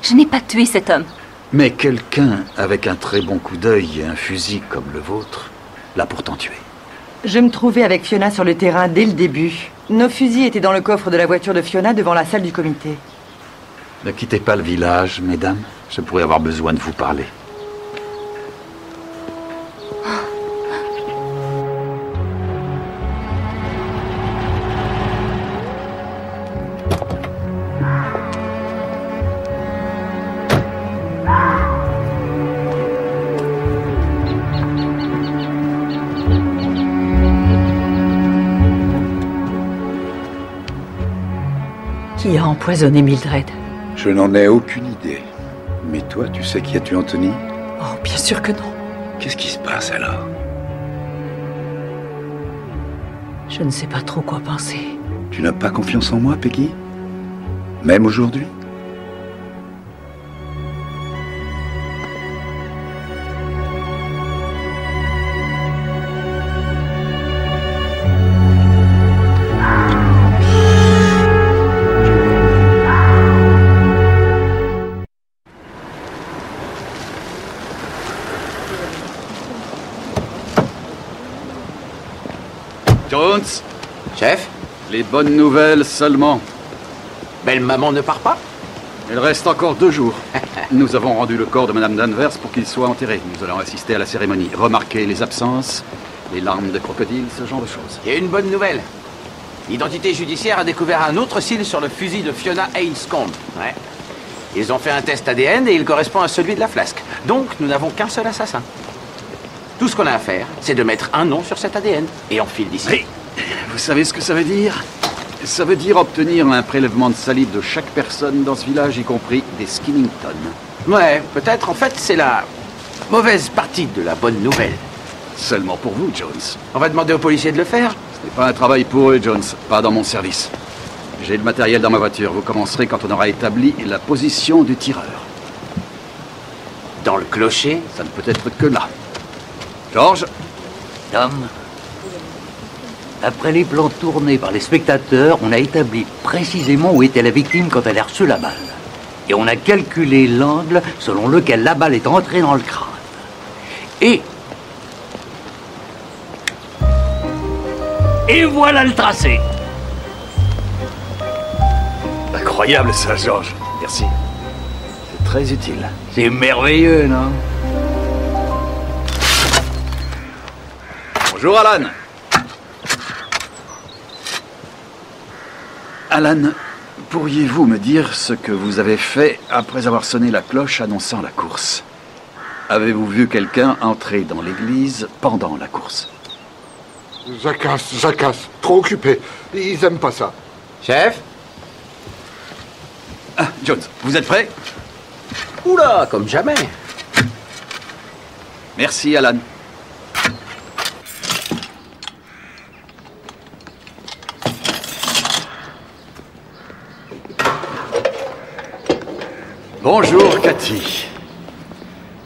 Je n'ai pas tué cet homme. Mais quelqu'un avec un très bon coup d'œil et un fusil comme le vôtre l'a pourtant tué. Je me trouvais avec Fiona sur le terrain dès le début. Nos fusils étaient dans le coffre de la voiture de Fiona devant la salle du comité. Ne quittez pas le village, mesdames. Je pourrais avoir besoin de vous parler. Qui a empoisonné Mildred? Je n'en ai aucune idée. Mais toi, tu sais qui a tué Anthony? Oh, bien sûr que non. Qu'est-ce qui se passe alors? Je ne sais pas trop quoi penser. Tu n'as pas confiance en moi, Peggy? Même aujourd'hui? Jones? Chef? Les bonnes nouvelles seulement. Belle maman ne part pas? Il reste encore 2 jours. Nous avons rendu le corps de Madame Danvers pour qu'il soit enterré. Nous allons assister à la cérémonie. Remarquer les absences, les larmes de crocodile, ce genre de choses. Il y a une bonne nouvelle. L'identité judiciaire a découvert un autre cil sur le fusil de Fiona Enscombe. Ouais. Ils ont fait un test ADN et il correspond à celui de la flasque. Donc, nous n'avons qu'un seul assassin. Tout ce qu'on a à faire, c'est de mettre un nom sur cet ADN et on file d'ici. Oui. Vous savez ce que ça veut dire? Ça veut dire obtenir un prélèvement de salive de chaque personne dans ce village, y compris des Skimmington. Ouais, peut-être. En fait, c'est la mauvaise partie de la bonne nouvelle. Seulement pour vous, Jones. On va demander aux policiers de le faire. Ce n'est pas un travail pour eux, Jones. Pas dans mon service. J'ai le matériel dans ma voiture. Vous commencerez quand on aura établi la position du tireur. Dans le clocher? Ça ne peut être que là. George? Tom, après les plans tournés par les spectateurs, on a établi précisément où était la victime quand elle a reçu la balle. Et on a calculé l'angle selon lequel la balle est entrée dans le crâne. Et voilà le tracé. Incroyable ça, George. Merci. C'est très utile. C'est merveilleux, non? Bonjour, Alan. Alan, pourriez-vous me dire ce que vous avez fait après avoir sonné la cloche annonçant la course? Avez-vous vu quelqu'un entrer dans l'église pendant la course? Jacasse, trop occupé. Ils aiment pas ça. Chef? Ah, Jones, vous êtes prêt? Oula, comme jamais. Merci, Alan. Bonjour, Cathy.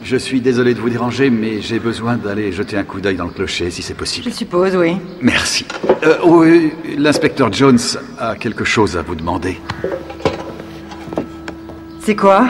Je suis désolé de vous déranger, mais j'ai besoin d'aller jeter un coup d'œil dans le clocher, si c'est possible. Je suppose, oui. Merci. Oui, l'inspecteur Jones a quelque chose à vous demander. C'est quoi?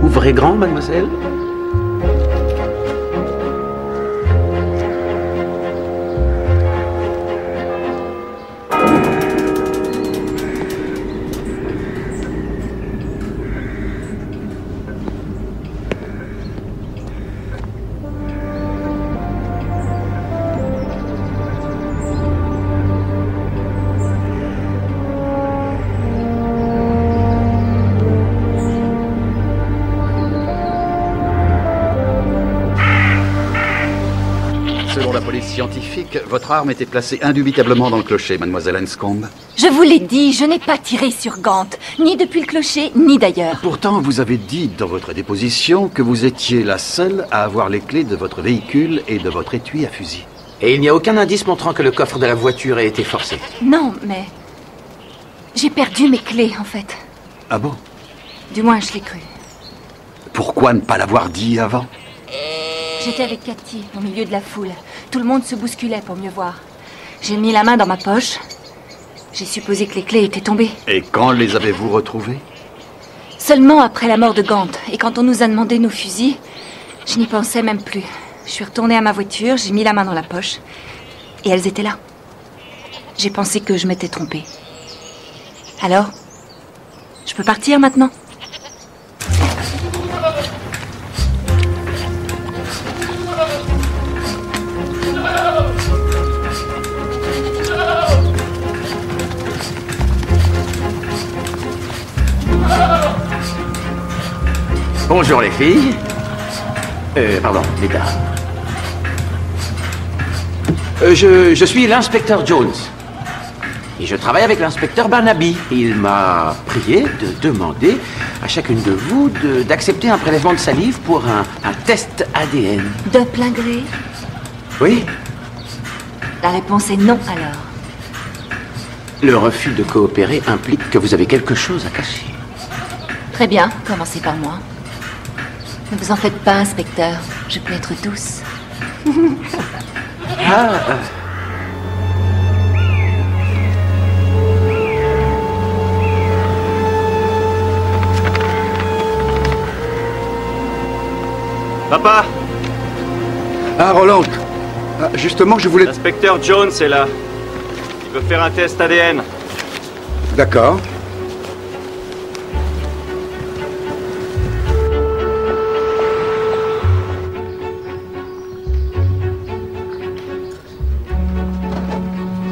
Ouvrez grand, mademoiselle. Selon la police scientifique, votre arme était placée indubitablement dans le clocher, mademoiselle Anscombe. Je vous l'ai dit, je n'ai pas tiré sur Gant, ni depuis le clocher, ni d'ailleurs. Pourtant, vous avez dit dans votre déposition que vous étiez la seule à avoir les clés de votre véhicule et de votre étui à fusil. Et il n'y a aucun indice montrant que le coffre de la voiture ait été forcé. Non, mais... j'ai perdu mes clés, en fait. Ah bon? Du moins, je l'ai cru. Pourquoi ne pas l'avoir dit avant? J'étais avec Cathy, au milieu de la foule. Tout le monde se bousculait pour mieux voir. J'ai mis la main dans ma poche. J'ai supposé que les clés étaient tombées. Et quand les avez-vous retrouvées? Seulement après la mort de Gant. Et quand on nous a demandé nos fusils, je n'y pensais même plus. Je suis retournée à ma voiture, j'ai mis la main dans la poche. Et elles étaient là. J'ai pensé que je m'étais trompée. Alors, je peux partir maintenant? Bonjour les filles. Pardon, les dames. Je suis l'inspecteur Jones. Et je travaille avec l'inspecteur Barnaby. Il m'a prié de demander à chacune de vous d'accepter un prélèvement de salive pour un test ADN. De plein gré? Oui. La réponse est non, alors. Le refus de coopérer implique que vous avez quelque chose à cacher. Très bien, commencez par moi. Ne vous en faites pas, inspecteur. Je peux être douce. Papa! Ah, Roland. Justement, je voulais... L'inspecteur Jones est là. Il veut faire un test ADN. D'accord.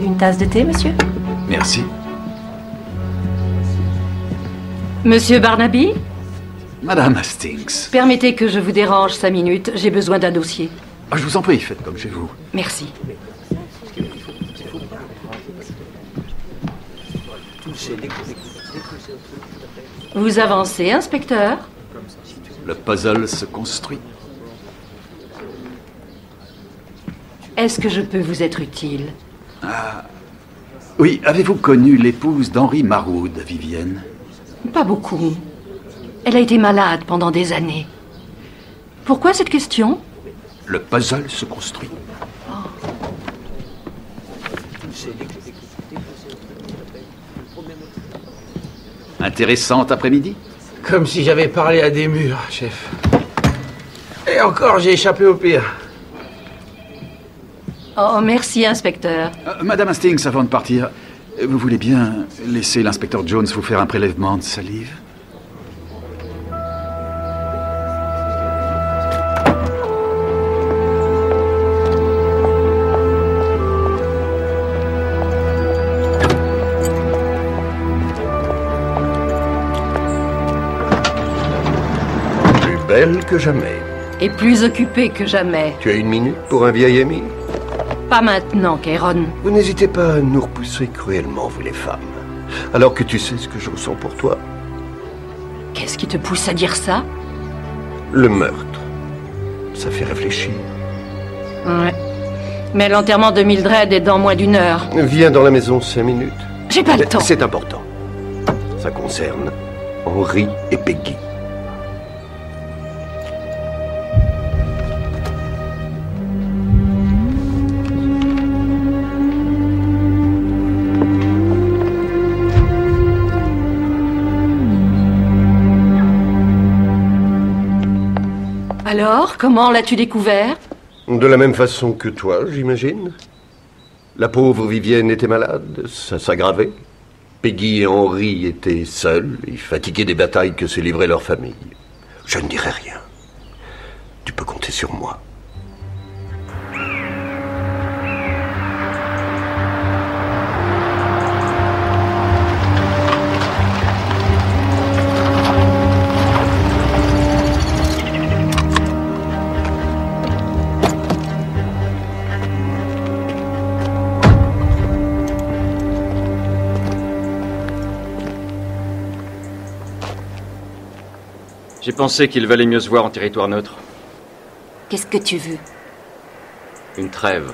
Une tasse de thé, monsieur? Merci. Monsieur Barnaby? Madame Hastings. Permettez que je vous dérange 5 minutes. J'ai besoin d'un dossier. Ah, je vous en prie, faites comme chez vous. Merci. Vous avancez, inspecteur? Le puzzle se construit. Est-ce que je peux vous être utile? Ah. Oui, avez-vous connu l'épouse d'Henry Marwood, Vivienne? Pas beaucoup. Elle a été malade pendant des années. Pourquoi cette question? Le puzzle se construit. Intéressant après-midi? Comme si j'avais parlé à des murs, chef. Et encore, j'ai échappé au pire. Oh, merci, inspecteur. Madame Hastings, avant de partir, vous voulez bien laisser l'inspecteur Jones vous faire un prélèvement de salive? Plus belle que jamais. Et plus occupé que jamais. Tu as 1 minute pour un vieil ami? Pas maintenant, Kairon. Vous n'hésitez pas à nous repousser cruellement, vous les femmes. Alors que tu sais ce que je ressens pour toi. Qu'est-ce qui te pousse à dire ça? Le meurtre. Ça fait réfléchir. Ouais. Mais l'enterrement de Mildred est dans moins d'1 heure. Viens dans la maison 5 minutes. J'ai pas le temps. C'est important. Ça concerne Henry et Peggy. Alors, comment l'as-tu découvert? De la même façon que toi, j'imagine. La pauvre Vivienne était malade, ça s'aggravait. Peggy et Henry étaient seuls et fatigués des batailles que se livrait leur famille. Je ne dirai rien. Tu peux compter sur moi. J'ai pensé qu'il valait mieux se voir en territoire neutre. Qu'est-ce que tu veux? Une trêve.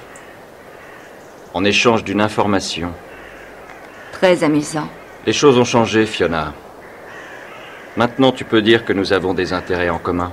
En échange d'une information. Très amusant. Les choses ont changé, Fiona. Maintenant, tu peux dire que nous avons des intérêts en commun.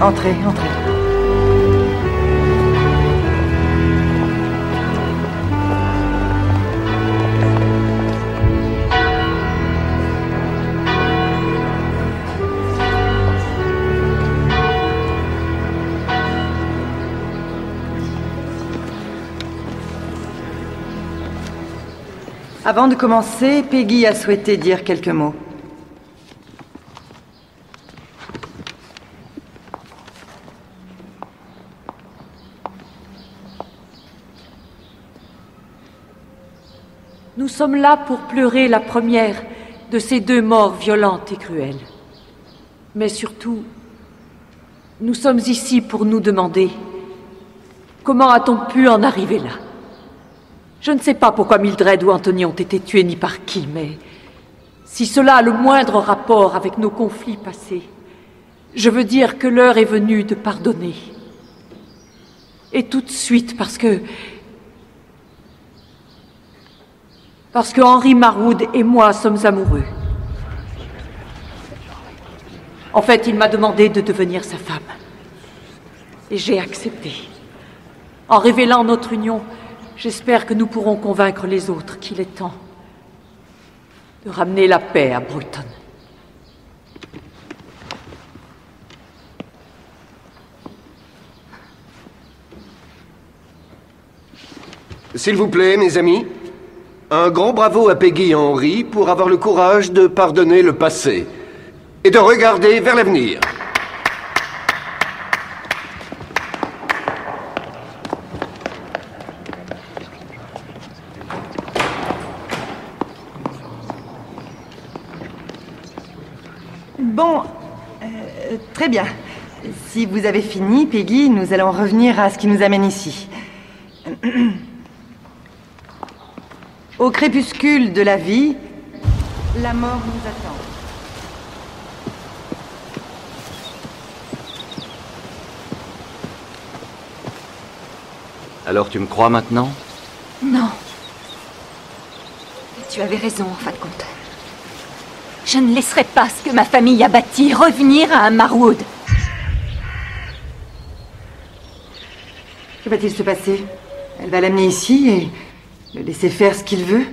Entrez, entrez. Avant de commencer, Peggy a souhaité dire quelques mots. Nous sommes là pour pleurer la première de ces deux morts violentes et cruelles. Mais surtout, nous sommes ici pour nous demander comment a-t-on pu en arriver là? Je ne sais pas pourquoi Mildred ou Anthony ont été tués ni par qui, mais si cela a le moindre rapport avec nos conflits passés, je veux dire que l'heure est venue de pardonner. Et tout de suite, parce que Henry Marwood et moi sommes amoureux. En fait, il m'a demandé de devenir sa femme. Et j'ai accepté. En révélant notre union, j'espère que nous pourrons convaincre les autres qu'il est temps de ramener la paix à Broughton. S'il vous plaît, mes amis. Un grand bravo à Peggy et Henry pour avoir le courage de pardonner le passé et de regarder vers l'avenir. Bon, très bien. Si vous avez fini, Peggy, nous allons revenir à ce qui nous amène ici. Au crépuscule de la vie, la mort nous attend. Alors tu me crois maintenant? Non. Tu avais raison, en fin de compte. Je ne laisserai pas ce que ma famille a bâti revenir à un Marwood. Que va-t-il se passer? Elle va l'amener ici et le laisser faire ce qu'il veut?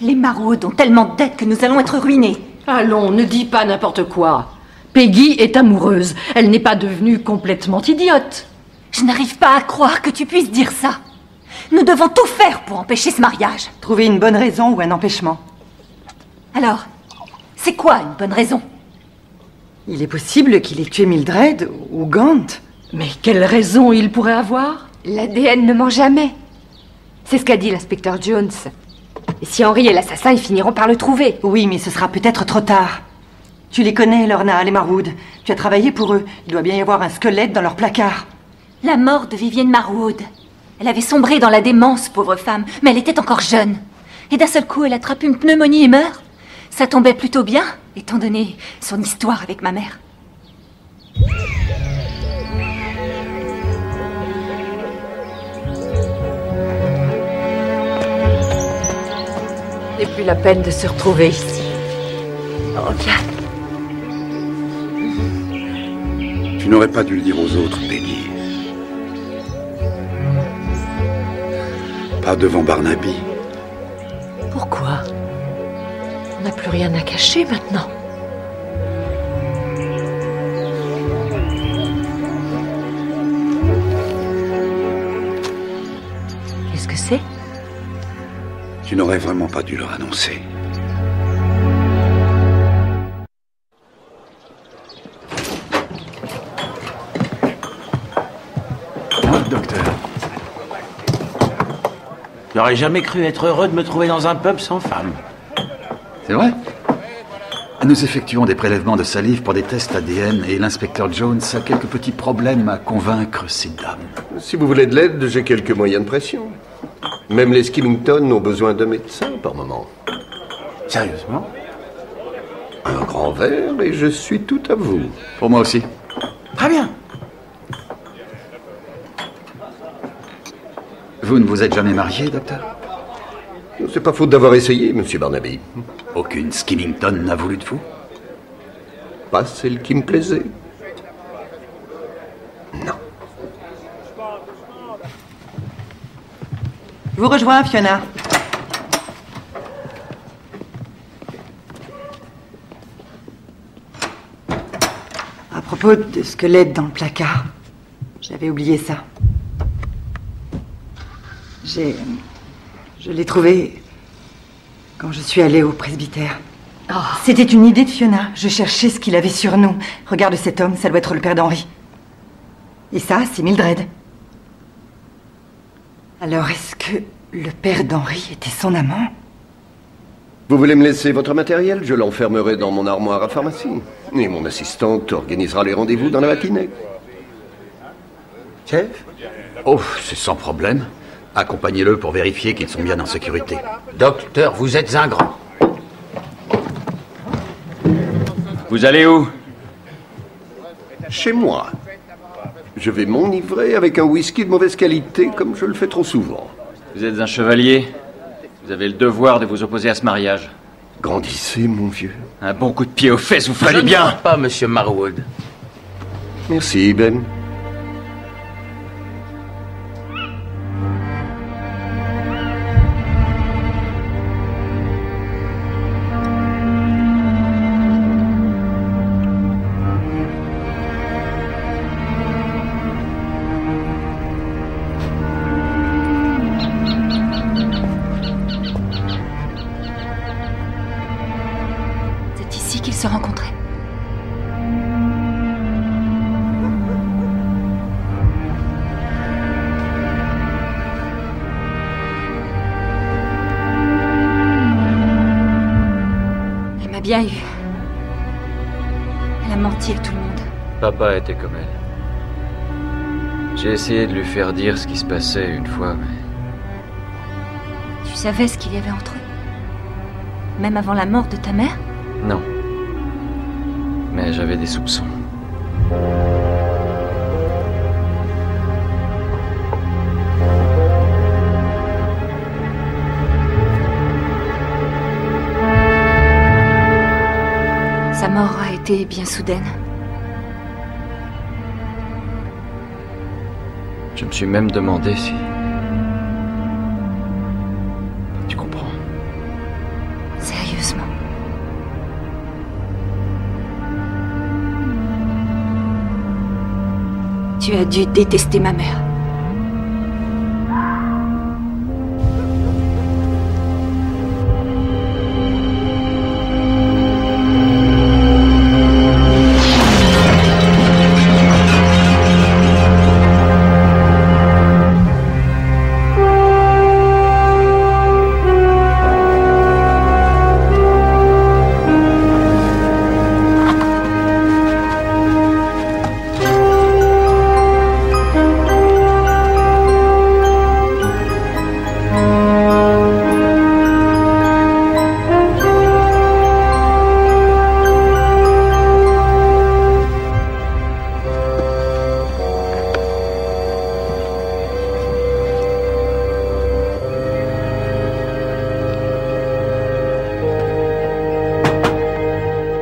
Les Marwood ont tellement de dettes que nous allons être ruinés. Allons, ne dis pas n'importe quoi. Peggy est amoureuse. Elle n'est pas devenue complètement idiote. Je n'arrive pas à croire que tu puisses dire ça. Nous devons tout faire pour empêcher ce mariage. Trouver une bonne raison ou un empêchement. Alors, c'est quoi une bonne raison? Il est possible qu'il ait tué Mildred ou Gant. Mais quelle raison il pourrait avoir? L'ADN ne ment jamais. C'est ce qu'a dit l'inspecteur Jones. Et si Henry est l'assassin, ils finiront par le trouver. Oui, mais ce sera peut-être trop tard. Tu les connais, Lorna, les Marwood. Tu as travaillé pour eux. Il doit bien y avoir un squelette dans leur placard. La mort de Vivienne Marwood. Elle avait sombré dans la démence, pauvre femme, mais elle était encore jeune. Et d'un seul coup, elle attrape une pneumonie et meurt. Ça tombait plutôt bien, étant donné son histoire avec ma mère. Ce n'est plus la peine de se retrouver ici. Oh, viens. Tu n'aurais pas dû le dire aux autres, Peggy. Pas devant Barnaby. Pourquoi? On n'a plus rien à cacher maintenant. Tu n'aurais vraiment pas dû leur annoncer. Docteur. J'aurais jamais cru être heureux de me trouver dans un pub sans femme. C'est vrai? Nous effectuons des prélèvements de salive pour des tests ADN et l'inspecteur Jones a quelques petits problèmes à convaincre ces dames. Si vous voulez de l'aide, j'ai quelques moyens de pression. Même les Skillington ont besoin de médecins par moment. Sérieusement? Un grand verre et je suis tout à vous. Pour moi aussi. Très bien. Vous ne vous êtes jamais marié, docteur? C'est pas faute d'avoir essayé, monsieur Barnaby. Aucune Skillington n'a voulu de vous? Pas celle qui me plaisait. Non. Je vous rejoins, Fiona. À propos de squelette dans le placard, j'avais oublié ça. Je l'ai trouvé quand je suis allée au presbytère. Oh. C'était une idée de Fiona. Je cherchais ce qu'il avait sur nous. Regarde cet homme, ça doit être le père d'Henri. Et ça, c'est Mildred. Alors, est-ce que le père d'Henri était son amant? Vous voulez me laisser votre matériel? Je l'enfermerai dans mon armoire à pharmacie. Et mon assistante organisera les rendez-vous dans la matinée. Chef? Oh, c'est sans problème. Accompagnez-le pour vérifier qu'ils sont bien en sécurité. Docteur, vous êtes un grand. Vous allez où? Chez moi. Je vais m'enivrer avec un whisky de mauvaise qualité, comme je le fais trop souvent. Vous êtes un chevalier. Vous avez le devoir de vous opposer à ce mariage. Grandissez, mon vieux. Un bon coup de pied aux fesses, vous fallait bien. Pas, monsieur Marwood. Merci, Ben. Se rencontrer. Elle m'a bien eu. Elle a menti à tout le monde. Papa était comme elle. J'ai essayé de lui faire dire ce qui se passait une fois, mais... Tu savais ce qu'il y avait entre eux? Même avant la mort de ta mère? Non. Mais j'avais des soupçons. Sa mort a été bien soudaine. Je me suis même demandé si... Tu comprends? Sérieusement. Tu as dû détester ma mère.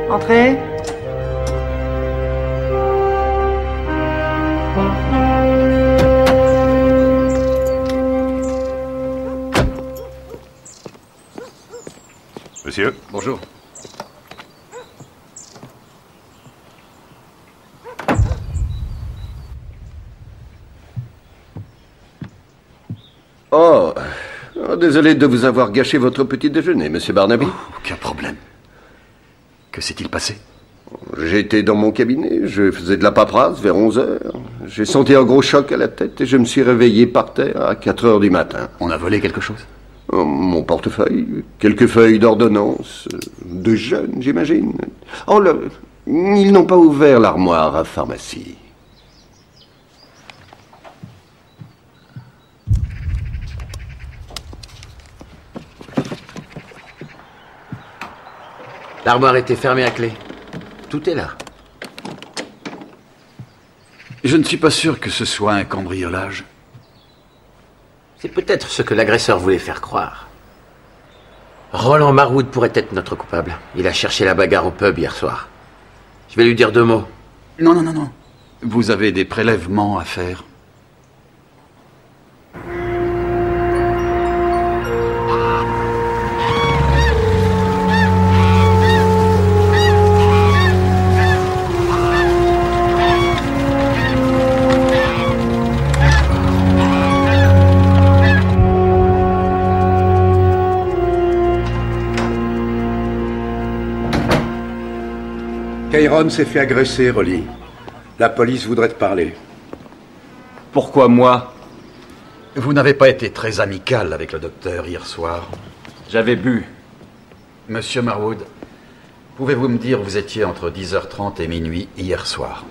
Entrez. Monsieur. Bonjour. Oh, Oh, désolé de vous avoir gâché votre petit déjeuner, monsieur Barnaby. Oh, aucun problème. Que s'est-il passé? J'étais dans mon cabinet, je faisais de la paperasse vers 11 heures. J'ai senti un gros choc à la tête et je me suis réveillé par terre à 4 heures du matin. On a volé quelque chose? Oh, mon portefeuille, quelques feuilles d'ordonnance, de jeunes, j'imagine. Oh là, ils n'ont pas ouvert l'armoire à pharmacie. L'armoire était fermée à clé. Tout est là. Je ne suis pas sûr que ce soit un cambriolage. C'est peut-être ce que l'agresseur voulait faire croire. Roland Marwood pourrait être notre coupable. Il a cherché la bagarre au pub hier soir. Je vais lui dire 2 mots. Non, non, non, non. Vous avez des prélèvements à faire. Kayron s'est fait agresser, Rolly. La police voudrait te parler. Pourquoi moi? Vous n'avez pas été très amical avec le docteur hier soir. J'avais bu. Monsieur Marwood, pouvez-vous me dire où vous étiez entre 10h30 et minuit hier soir?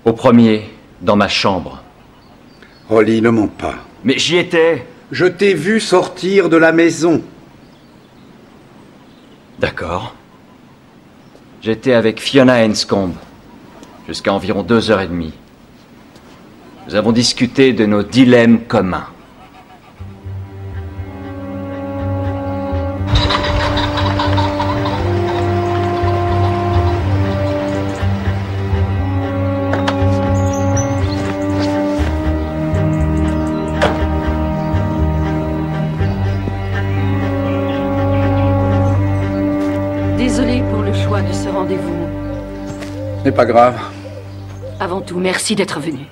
Au premier, dans ma chambre. Rolly, ne mens pas. Mais j'y étais. Je t'ai vu sortir de la maison. D'accord. J'étais avec Fiona Enscombe jusqu'à environ 2h30. Nous avons discuté de nos dilemmes communs. Désolée pour le choix de ce rendez-vous. Ce n'est pas grave. Avant tout, merci d'être venu.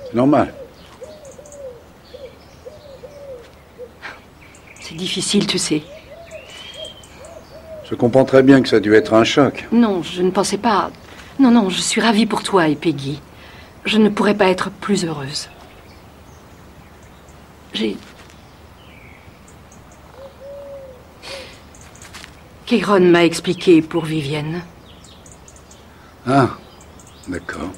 C'est normal. C'est difficile, tu sais. Je comprends très bien que ça a dû être un choc. Non, je ne pensais pas... Non, non, je suis ravie pour toi et Peggy. Je ne pourrais pas être plus heureuse. Kayron m'a expliqué pour Vivienne. Ah, d'accord.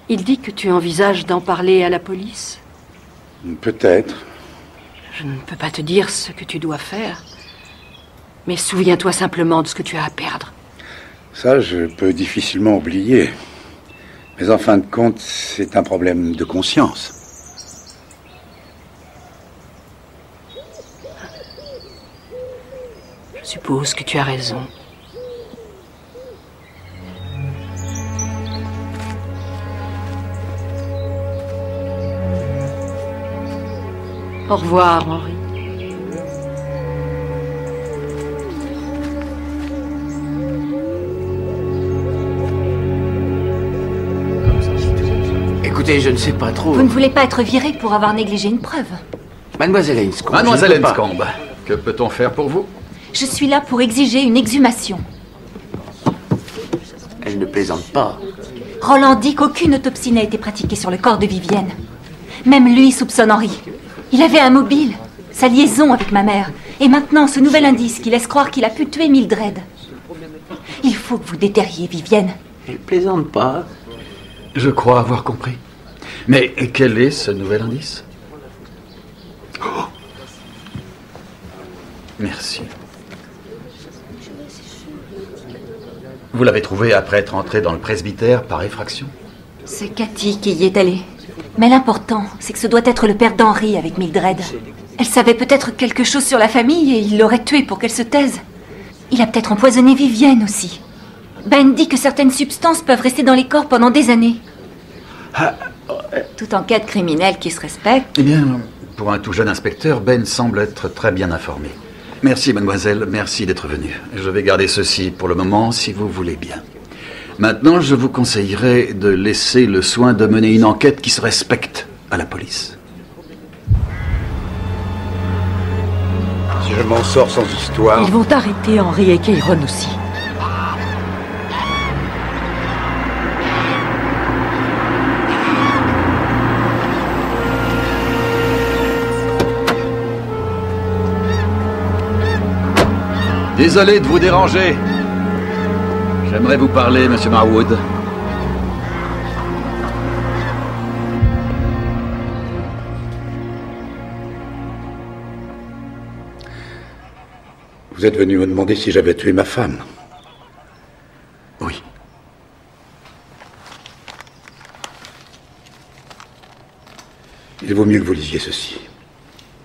Il dit que tu envisages d'en parler à la police. Peut-être. Je ne peux pas te dire ce que tu dois faire. Mais souviens-toi simplement de ce que tu as à perdre. Ça, je peux difficilement oublier. Mais en fin de compte, c'est un problème de conscience. Je suppose que tu as raison. Au revoir, Henri. Écoutez, je ne sais pas trop. Vous ne voulez pas être viré pour avoir négligé une preuve? Mademoiselle Enscombe. Mademoiselle Enscombe, que peut-on faire pour vous? Je suis là pour exiger une exhumation. Elle ne plaisante pas. Roland dit qu'aucune autopsie n'a été pratiquée sur le corps de Vivienne. Même lui soupçonne Henri. Il avait un mobile, sa liaison avec ma mère. Et maintenant, ce nouvel indice qui laisse croire qu'il a pu tuer Mildred. Il faut que vous déterriez Vivienne. Elle plaisante pas. Je crois avoir compris. Mais quel est ce nouvel indice? Oh. Merci. Vous l'avez trouvé après être entré dans le presbytère par effraction? C'est Cathy qui y est allée. Mais l'important, c'est que ce doit être le père d'Henri avec Mildred. Elle savait peut-être quelque chose sur la famille et il l'aurait tuée pour qu'elle se taise. Il a peut-être empoisonné Vivienne aussi. Ben dit que certaines substances peuvent rester dans les corps pendant des années. Toute enquête criminelle qui se respecte. Eh bien, pour un tout jeune inspecteur, Ben semble être très bien informé. Merci, mademoiselle, merci d'être venue. Je vais garder ceci pour le moment, si vous voulez bien. Maintenant, je vous conseillerais de laisser le soin de mener une enquête qui se respecte à la police. Si je m'en sors sans histoire... Ils vont arrêter Henry et Kayron aussi. Désolé de vous déranger. J'aimerais vous parler, Monsieur Marwood. Vous êtes venu me demander si j'avais tué ma femme. Oui. Il vaut mieux que vous lisiez ceci.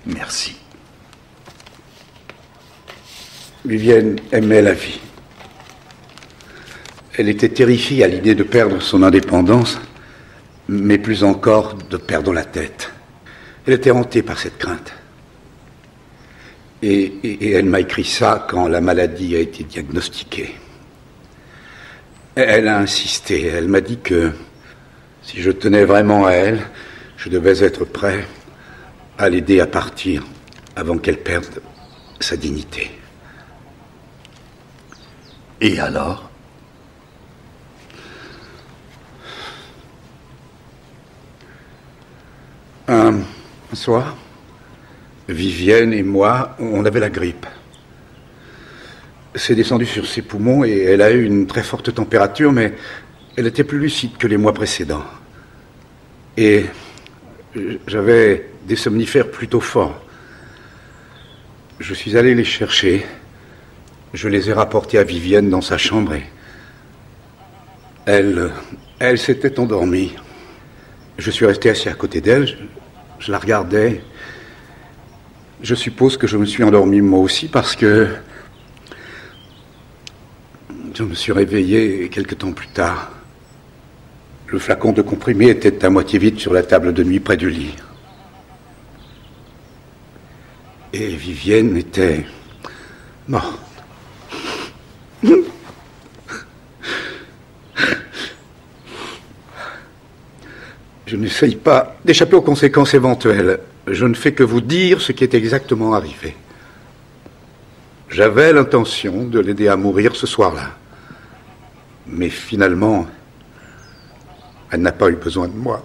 Merci. Vivienne aimait la vie. Elle était terrifiée à l'idée de perdre son indépendance, mais plus encore de perdre la tête. Elle était hantée par cette crainte. Et elle m'a écrit ça quand la maladie a été diagnostiquée. Elle a insisté. Elle m'a dit que si je tenais vraiment à elle, je devais être prêt à l'aider à partir avant qu'elle perde sa dignité. Et alors? Un soir, Vivienne et moi, on avait la grippe. C'est descendu sur ses poumons et elle a eu une très forte température, mais elle était plus lucide que les mois précédents. Et j'avais des somnifères plutôt forts. Je suis allé les chercher. Je les ai rapportés à Vivienne dans sa chambre et elle s'était endormie. Je suis resté assis à côté d'elle, je la regardais. Je suppose que je me suis endormi moi aussi parce que je me suis réveillé quelque temps plus tard. Le flacon de comprimé était à moitié vide sur la table de nuit près du lit. Et Vivienne était morte. Je n'essaye pas d'échapper aux conséquences éventuelles. Je ne fais que vous dire ce qui est exactement arrivé. J'avais l'intention de l'aider à mourir ce soir-là. Mais finalement, elle n'a pas eu besoin de moi.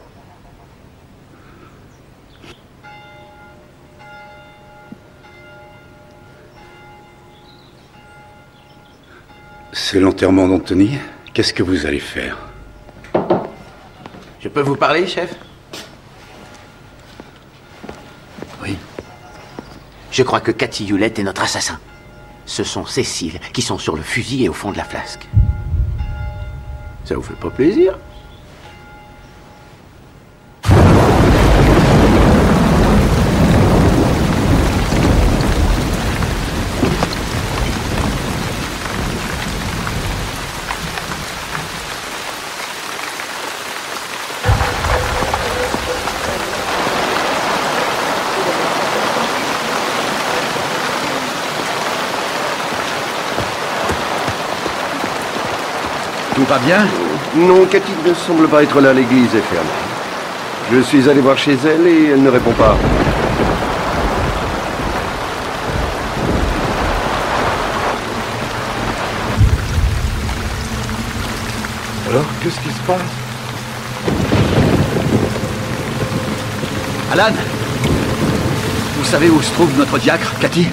C'est l'enterrement d'Anthony. Qu'est-ce que vous allez faire? Je peux vous parler, chef? Oui. Je crois que Cathy Hewlett est notre assassin. Ce sont ces cils qui sont sur le fusil et au fond de la flasque. Ça vous fait pas plaisir? Tout va bien? Non, Cathy ne semble pas être là, l'église est fermée. Je suis allé voir chez elle et elle ne répond pas. Alors, qu'est-ce qui se passe? Alan, vous savez où se trouve notre diacre, Cathy?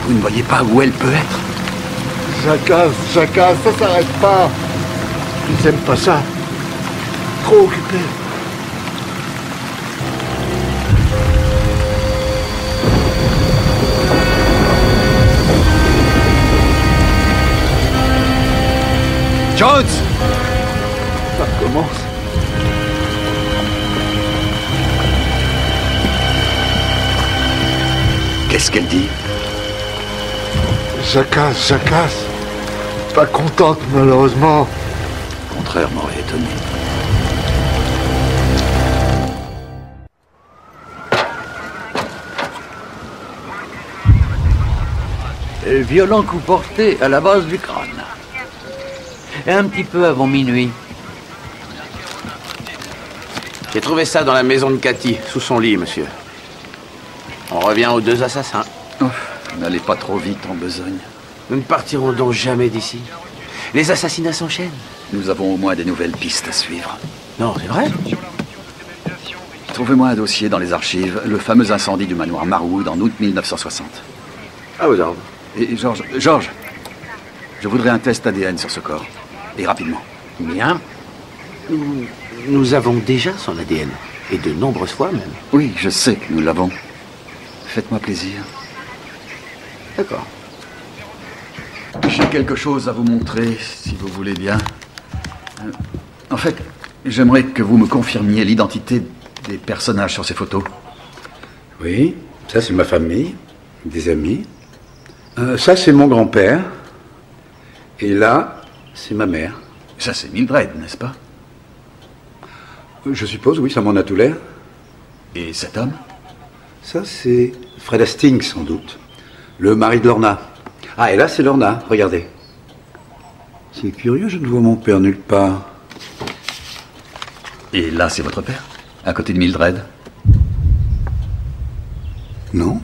Vous ne voyez pas où elle peut être? Jacasse, ça s'arrête pas. Ils aiment pas ça. Trop occupé. Jones! Ça commence. Qu'est-ce qu'elle dit? Jacasse. Pas contente, malheureusement. Le contraire m'aurait étonné. Violent coup porté à la base du crâne. Et un petit peu avant minuit. J'ai trouvé ça dans la maison de Cathy, sous son lit, monsieur. On revient aux 2 assassins. N'allez pas trop vite en besogne. Nous ne partirons donc jamais d'ici. Les assassinats s'enchaînent. Nous avons au moins des nouvelles pistes à suivre. Non, c'est vrai. Trouvez-moi un dossier dans les archives, le fameux incendie du manoir Marwood en août 1960. À vos ordres. Et Georges, je voudrais un test ADN sur ce corps. Et rapidement. Bien. Nous avons déjà son ADN. Et de nombreuses fois même. Oui, je sais que nous l'avons. Faites-moi plaisir. D'accord. J'ai quelque chose à vous montrer, si vous voulez bien. En fait, j'aimerais que vous me confirmiez l'identité des personnages sur ces photos. Oui, ça c'est ma famille, des amis. Ça c'est mon grand-père. Et là, c'est ma mère. Ça c'est Mildred, n'est-ce pas? Je suppose, oui, ça m'en a tout l'air. Et cet homme? Ça c'est Fred Hastings, sans doute. Le mari de Lorna. Ah, et là c'est Lorna, regardez. C'est curieux, je ne vois mon père nulle part. Et là c'est votre père? À côté de Mildred? Non.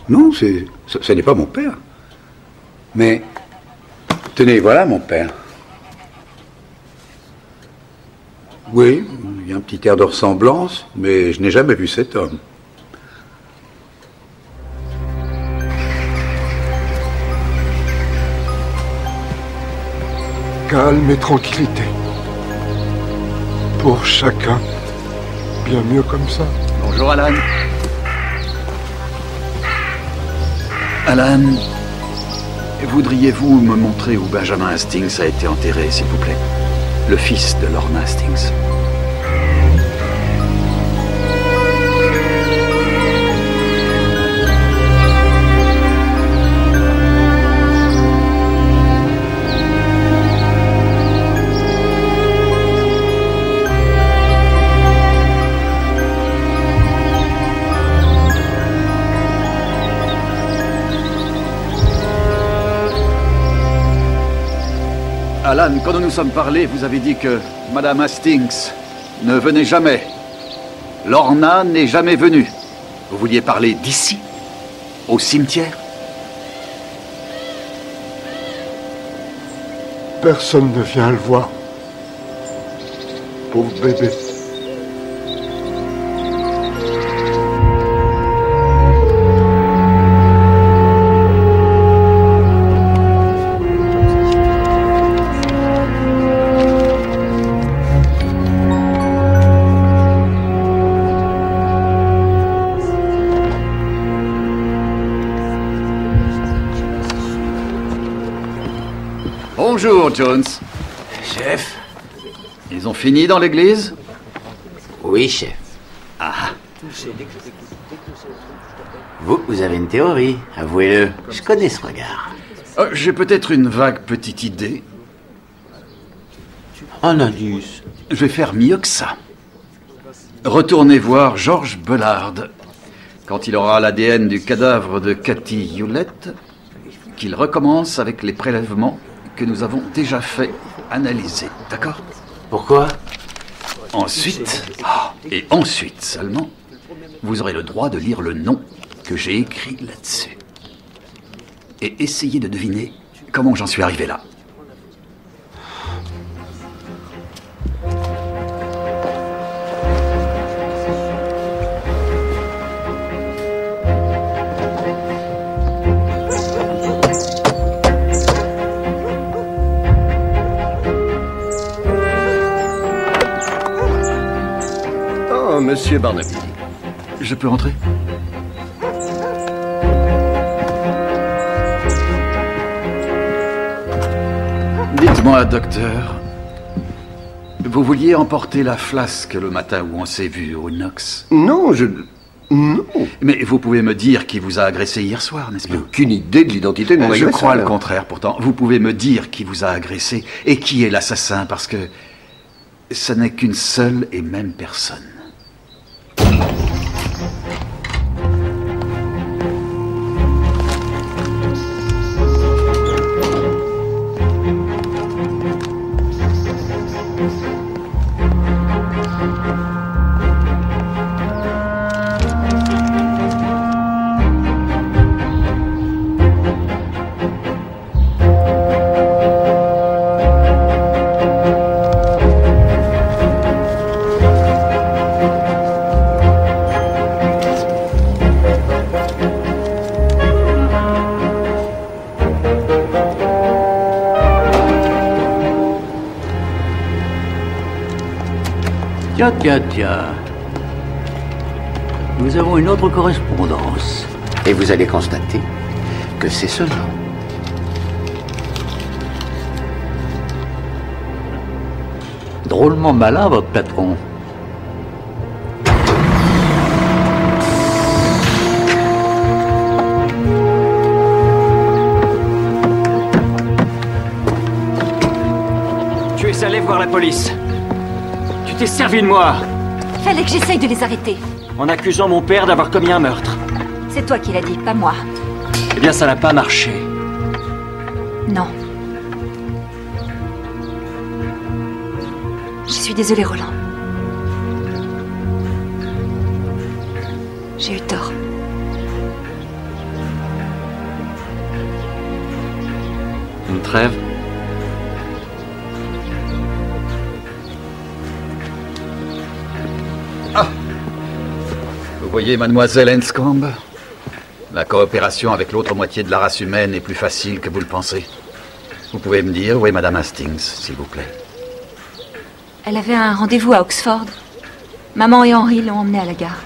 Non, ce n'est pas mon père. Mais, tenez, voilà mon père. Oui, il y a un petit air de ressemblance, mais je n'ai jamais vu cet homme. Calme et tranquillité. Pour chacun. Bien mieux comme ça. Bonjour Alan. Alan, voudriez-vous me montrer où Benjamin Hastings a été enterré, s'il vous plaît? Le fils de Lorna Hastings. Alan, quand nous nous sommes parlé, vous avez dit que Madame Hastings ne venait jamais. Lorna n'est jamais venue. Vous vouliez parler d'ici, au cimetière? Personne ne vient le voir. Pauvre bébé. Bonjour, Jones. Chef. Ils ont fini dans l'église? Oui, chef. Ah. Vous avez une théorie, avouez-le. Je connais ce regard. J'ai peut-être une vague petite idée. Un indice. Je vais faire mieux que ça. Retournez voir George Bellard. Quand il aura l'ADN du cadavre de Cathy Hewlett, qu'il recommence avec les prélèvements que nous avons déjà fait analyser. D'accord? Pourquoi? Ensuite, et ensuite seulement, vous aurez le droit de lire le nom que j'ai écrit là-dessus. Et essayez de deviner comment j'en suis arrivé là. Monsieur Barnaby. Je peux rentrer? Dites-moi, docteur, vous vouliez emporter la flasque le matin où on s'est vu au Knox? Non, non. Mais vous pouvez me dire qui vous a agressé hier soir, n'est-ce pas? J'ai aucune idée de l'identité de mon agresseur. Je crois le contraire, pourtant. Vous pouvez me dire qui vous a agressé et qui est l'assassin, parce que ce n'est qu'une seule et même personne. Tiens, tiens, tiens. Nous avons une autre correspondance. Et vous allez constater que c'est ce nom. Drôlement malin, votre patron. Tu es allé voir la police. Tu t'es servi de moi. Fallait que j'essaye de les arrêter. En accusant mon père d'avoir commis un meurtre. C'est toi qui l'as dit, pas moi. Eh bien, ça n'a pas marché. Non. Je suis désolée, Roland. J'ai eu tort. Une trêve? Vous voyez, mademoiselle Enscombe, la coopération avec l'autre moitié de la race humaine est plus facile que vous le pensez. Vous pouvez me dire où est madame Hastings, s'il vous plaît? Elle avait un rendez-vous à Oxford. Maman et Henry l'ont emmenée à la gare.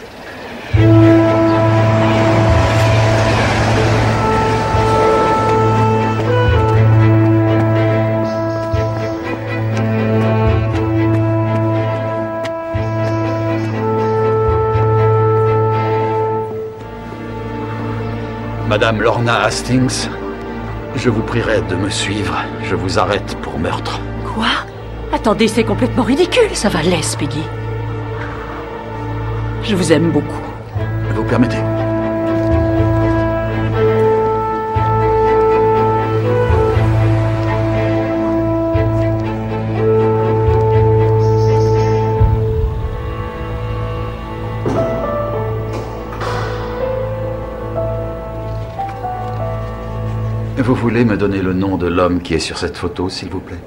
Madame Lorna Hastings, je vous prierai de me suivre. Je vous arrête pour meurtre. Quoi? Attendez, c'est complètement ridicule. Ça va, laisse, Peggy. Je vous aime beaucoup. Vous permettez? Vous voulez me donner le nom de l'homme qui est sur cette photo, s'il vous plaît?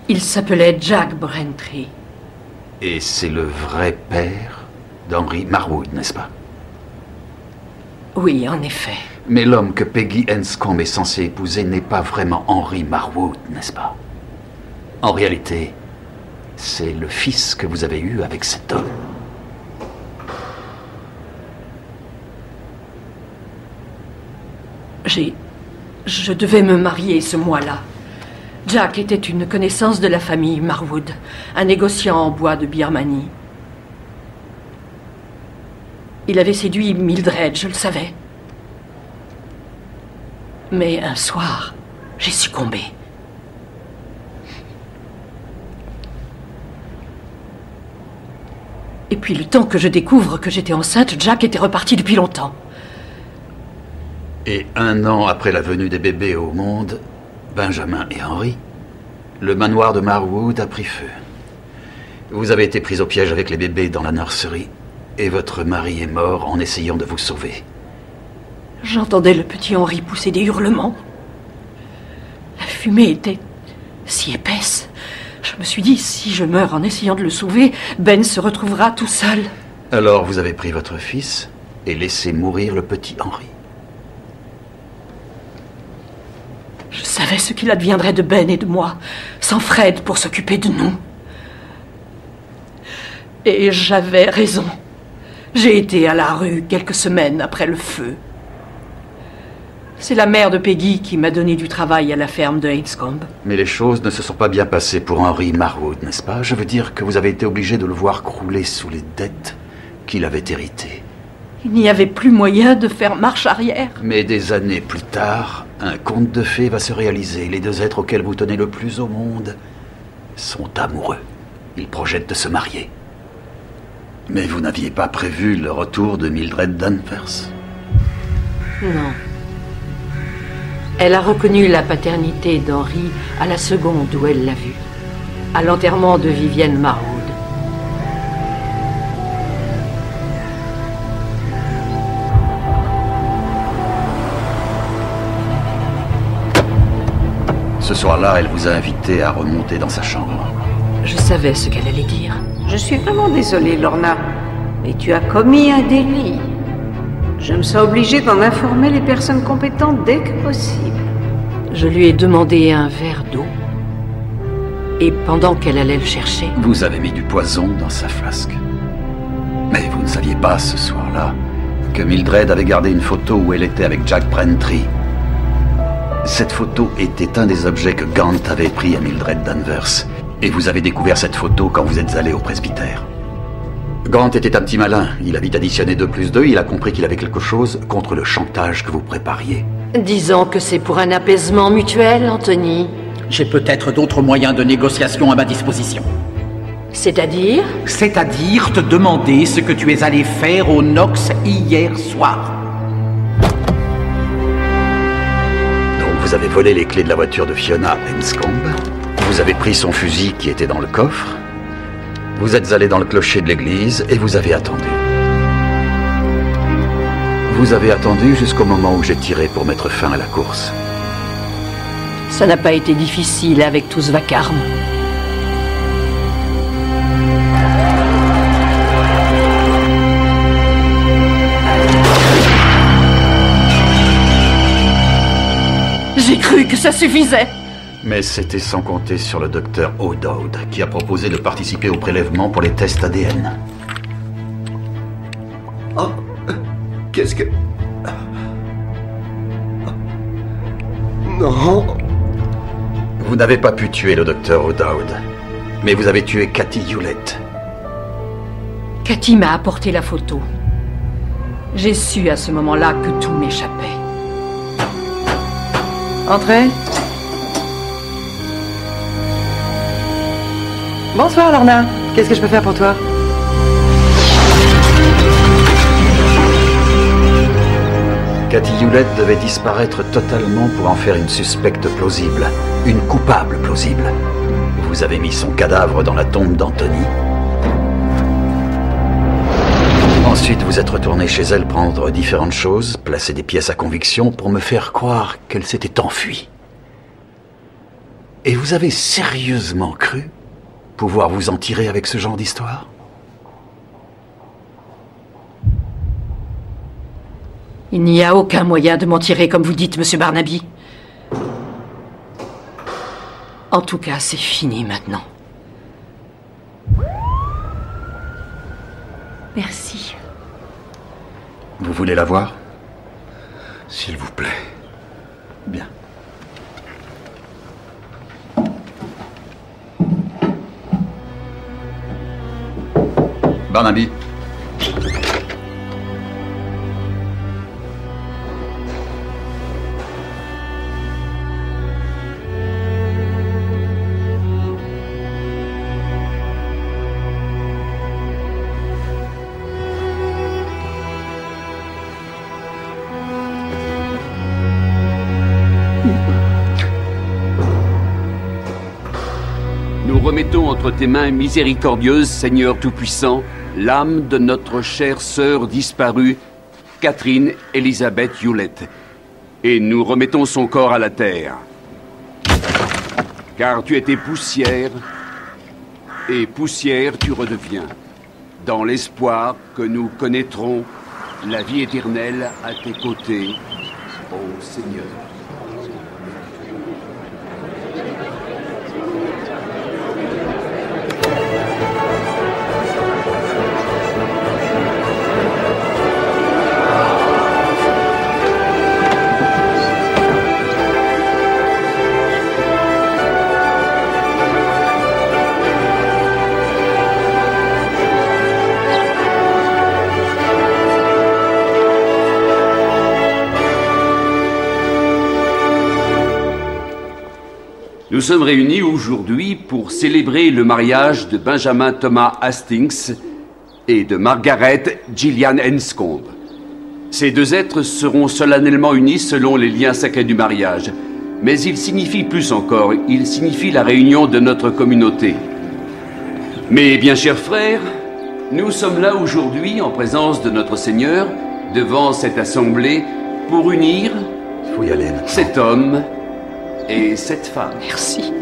Il s'appelait Jack Brentry. Et c'est le vrai père d'Henry Marwood, n'est-ce pas? Oui, en effet. Mais l'homme que Peggy Enscombe est censée épouser n'est pas vraiment Henry Marwood, n'est-ce pas? En réalité, c'est le fils que vous avez eu avec cet homme. Je devais me marier ce mois-là. Jack était une connaissance de la famille Marwood, un négociant en bois de Birmanie. Il avait séduit Mildred, je le savais. Mais un soir, j'ai succombé. Et puis le temps que je découvre que j'étais enceinte, Jack était reparti depuis longtemps. Et 1 an après la venue des bébés au monde, Benjamin et Henry, le manoir de Marwood a pris feu. Vous avez été pris au piège avec les bébés dans la nurserie, et votre mari est mort en essayant de vous sauver. J'entendais le petit Henry pousser des hurlements. La fumée était si épaisse. Je me suis dit, si je meurs en essayant de le sauver, Ben se retrouvera tout seul. Alors vous avez pris votre fils et laissé mourir le petit Henry. Je savais ce qu'il adviendrait de Ben et de moi, sans Fred pour s'occuper de nous. Et j'avais raison. J'ai été à la rue quelques semaines après le feu. C'est la mère de Peggy qui m'a donné du travail à la ferme de Enscombe. Mais les choses ne se sont pas bien passées pour Henry Marwood, n'est-ce pas? Je veux dire que vous avez été obligé de le voir crouler sous les dettes qu'il avait héritées. Il n'y avait plus moyen de faire marche arrière. Mais des années plus tard, un conte de fées va se réaliser. Les 2 êtres auxquels vous tenez le plus au monde sont amoureux. Ils projettent de se marier. Mais vous n'aviez pas prévu le retour de Mildred Danvers? Non. Elle a reconnu la paternité d'Henry à la seconde où elle l'a vu, à l'enterrement de Vivienne Marwood. Ce soir-là, elle vous a invité à remonter dans sa chambre. Je savais ce qu'elle allait dire. Je suis vraiment désolée, Lorna, mais tu as commis un délit. Je me sens obligée d'en informer les personnes compétentes dès que possible. Je lui ai demandé un verre d'eau Et pendant qu'elle allait le chercher... Vous avez mis du poison dans sa flasque. Mais vous ne saviez pas, ce soir-là, que Mildred avait gardé une photo où elle était avec Jack Brentry. Cette photo était un des objets que Gant avait pris à Mildred Danvers. Et vous avez découvert cette photo quand vous êtes allé au presbytère. Gant était un petit malin. Il a vite additionné 2 plus 2. Il a compris qu'il avait quelque chose contre le chantage que vous prépariez. Disons que c'est pour un apaisement mutuel, Anthony. J'ai peut-être d'autres moyens de négociation à ma disposition. C'est-à-dire? C'est-à-dire te demander ce que tu es allé faire au Knox hier soir. Donc vous avez volé les clés de la voiture de Fiona Enscombe. Vous avez pris son fusil qui était dans le coffre. Vous êtes allé dans le clocher de l'église et vous avez attendu. Vous avez attendu jusqu'au moment où j'ai tiré pour mettre fin à la course. Ça n'a pas été difficile avec tout ce vacarme. J'ai cru que ça suffisait. Mais c'était sans compter sur le docteur O'Dowd, qui a proposé de participer au prélèvement pour les tests ADN. Oh, qu'est-ce que... Non. Vous n'avez pas pu tuer le docteur O'Dowd, mais vous avez tué Cathy Hewlett. Cathy m'a apporté la photo. J'ai su à ce moment-là que tout m'échappait. Entrez. Bonsoir, Lorna. Qu'est-ce que je peux faire pour toi? Cathy Hewlett devait disparaître totalement pour en faire une suspecte plausible, une coupable plausible. Vous avez mis son cadavre dans la tombe d'Anthony. Ensuite, vous êtes retourné chez elle prendre différentes choses, placer des pièces à conviction pour me faire croire qu'elle s'était enfuie. Et vous avez sérieusement cru pouvoir vous en tirer avec ce genre d'histoire? Il n'y a aucun moyen de m'en tirer, comme vous dites, Monsieur Barnaby. En tout cas, c'est fini maintenant. Merci. Vous voulez la voir? S'il vous plaît. Bien. Barnaby. Nous remettons entre tes mains miséricordieuses, Seigneur Tout-Puissant, l'âme de notre chère sœur disparue, Catherine Elizabeth Hewlett. Et nous remettons son corps à la terre. Car tu étais poussière, et poussière tu redeviens, dans l'espoir que nous connaîtrons la vie éternelle à tes côtés, ô Seigneur. Nous sommes réunis aujourd'hui pour célébrer le mariage de Benjamin Thomas Hastings et de Margaret Gillian Enscombe. Ces deux êtres seront solennellement unis selon les liens sacrés du mariage. Mais ils signifient plus encore, ils signifient la réunion de notre communauté. Mes bien chers frères, nous sommes là aujourd'hui en présence de notre Seigneur, devant cette assemblée, pour unir cet homme et cette femme. Merci.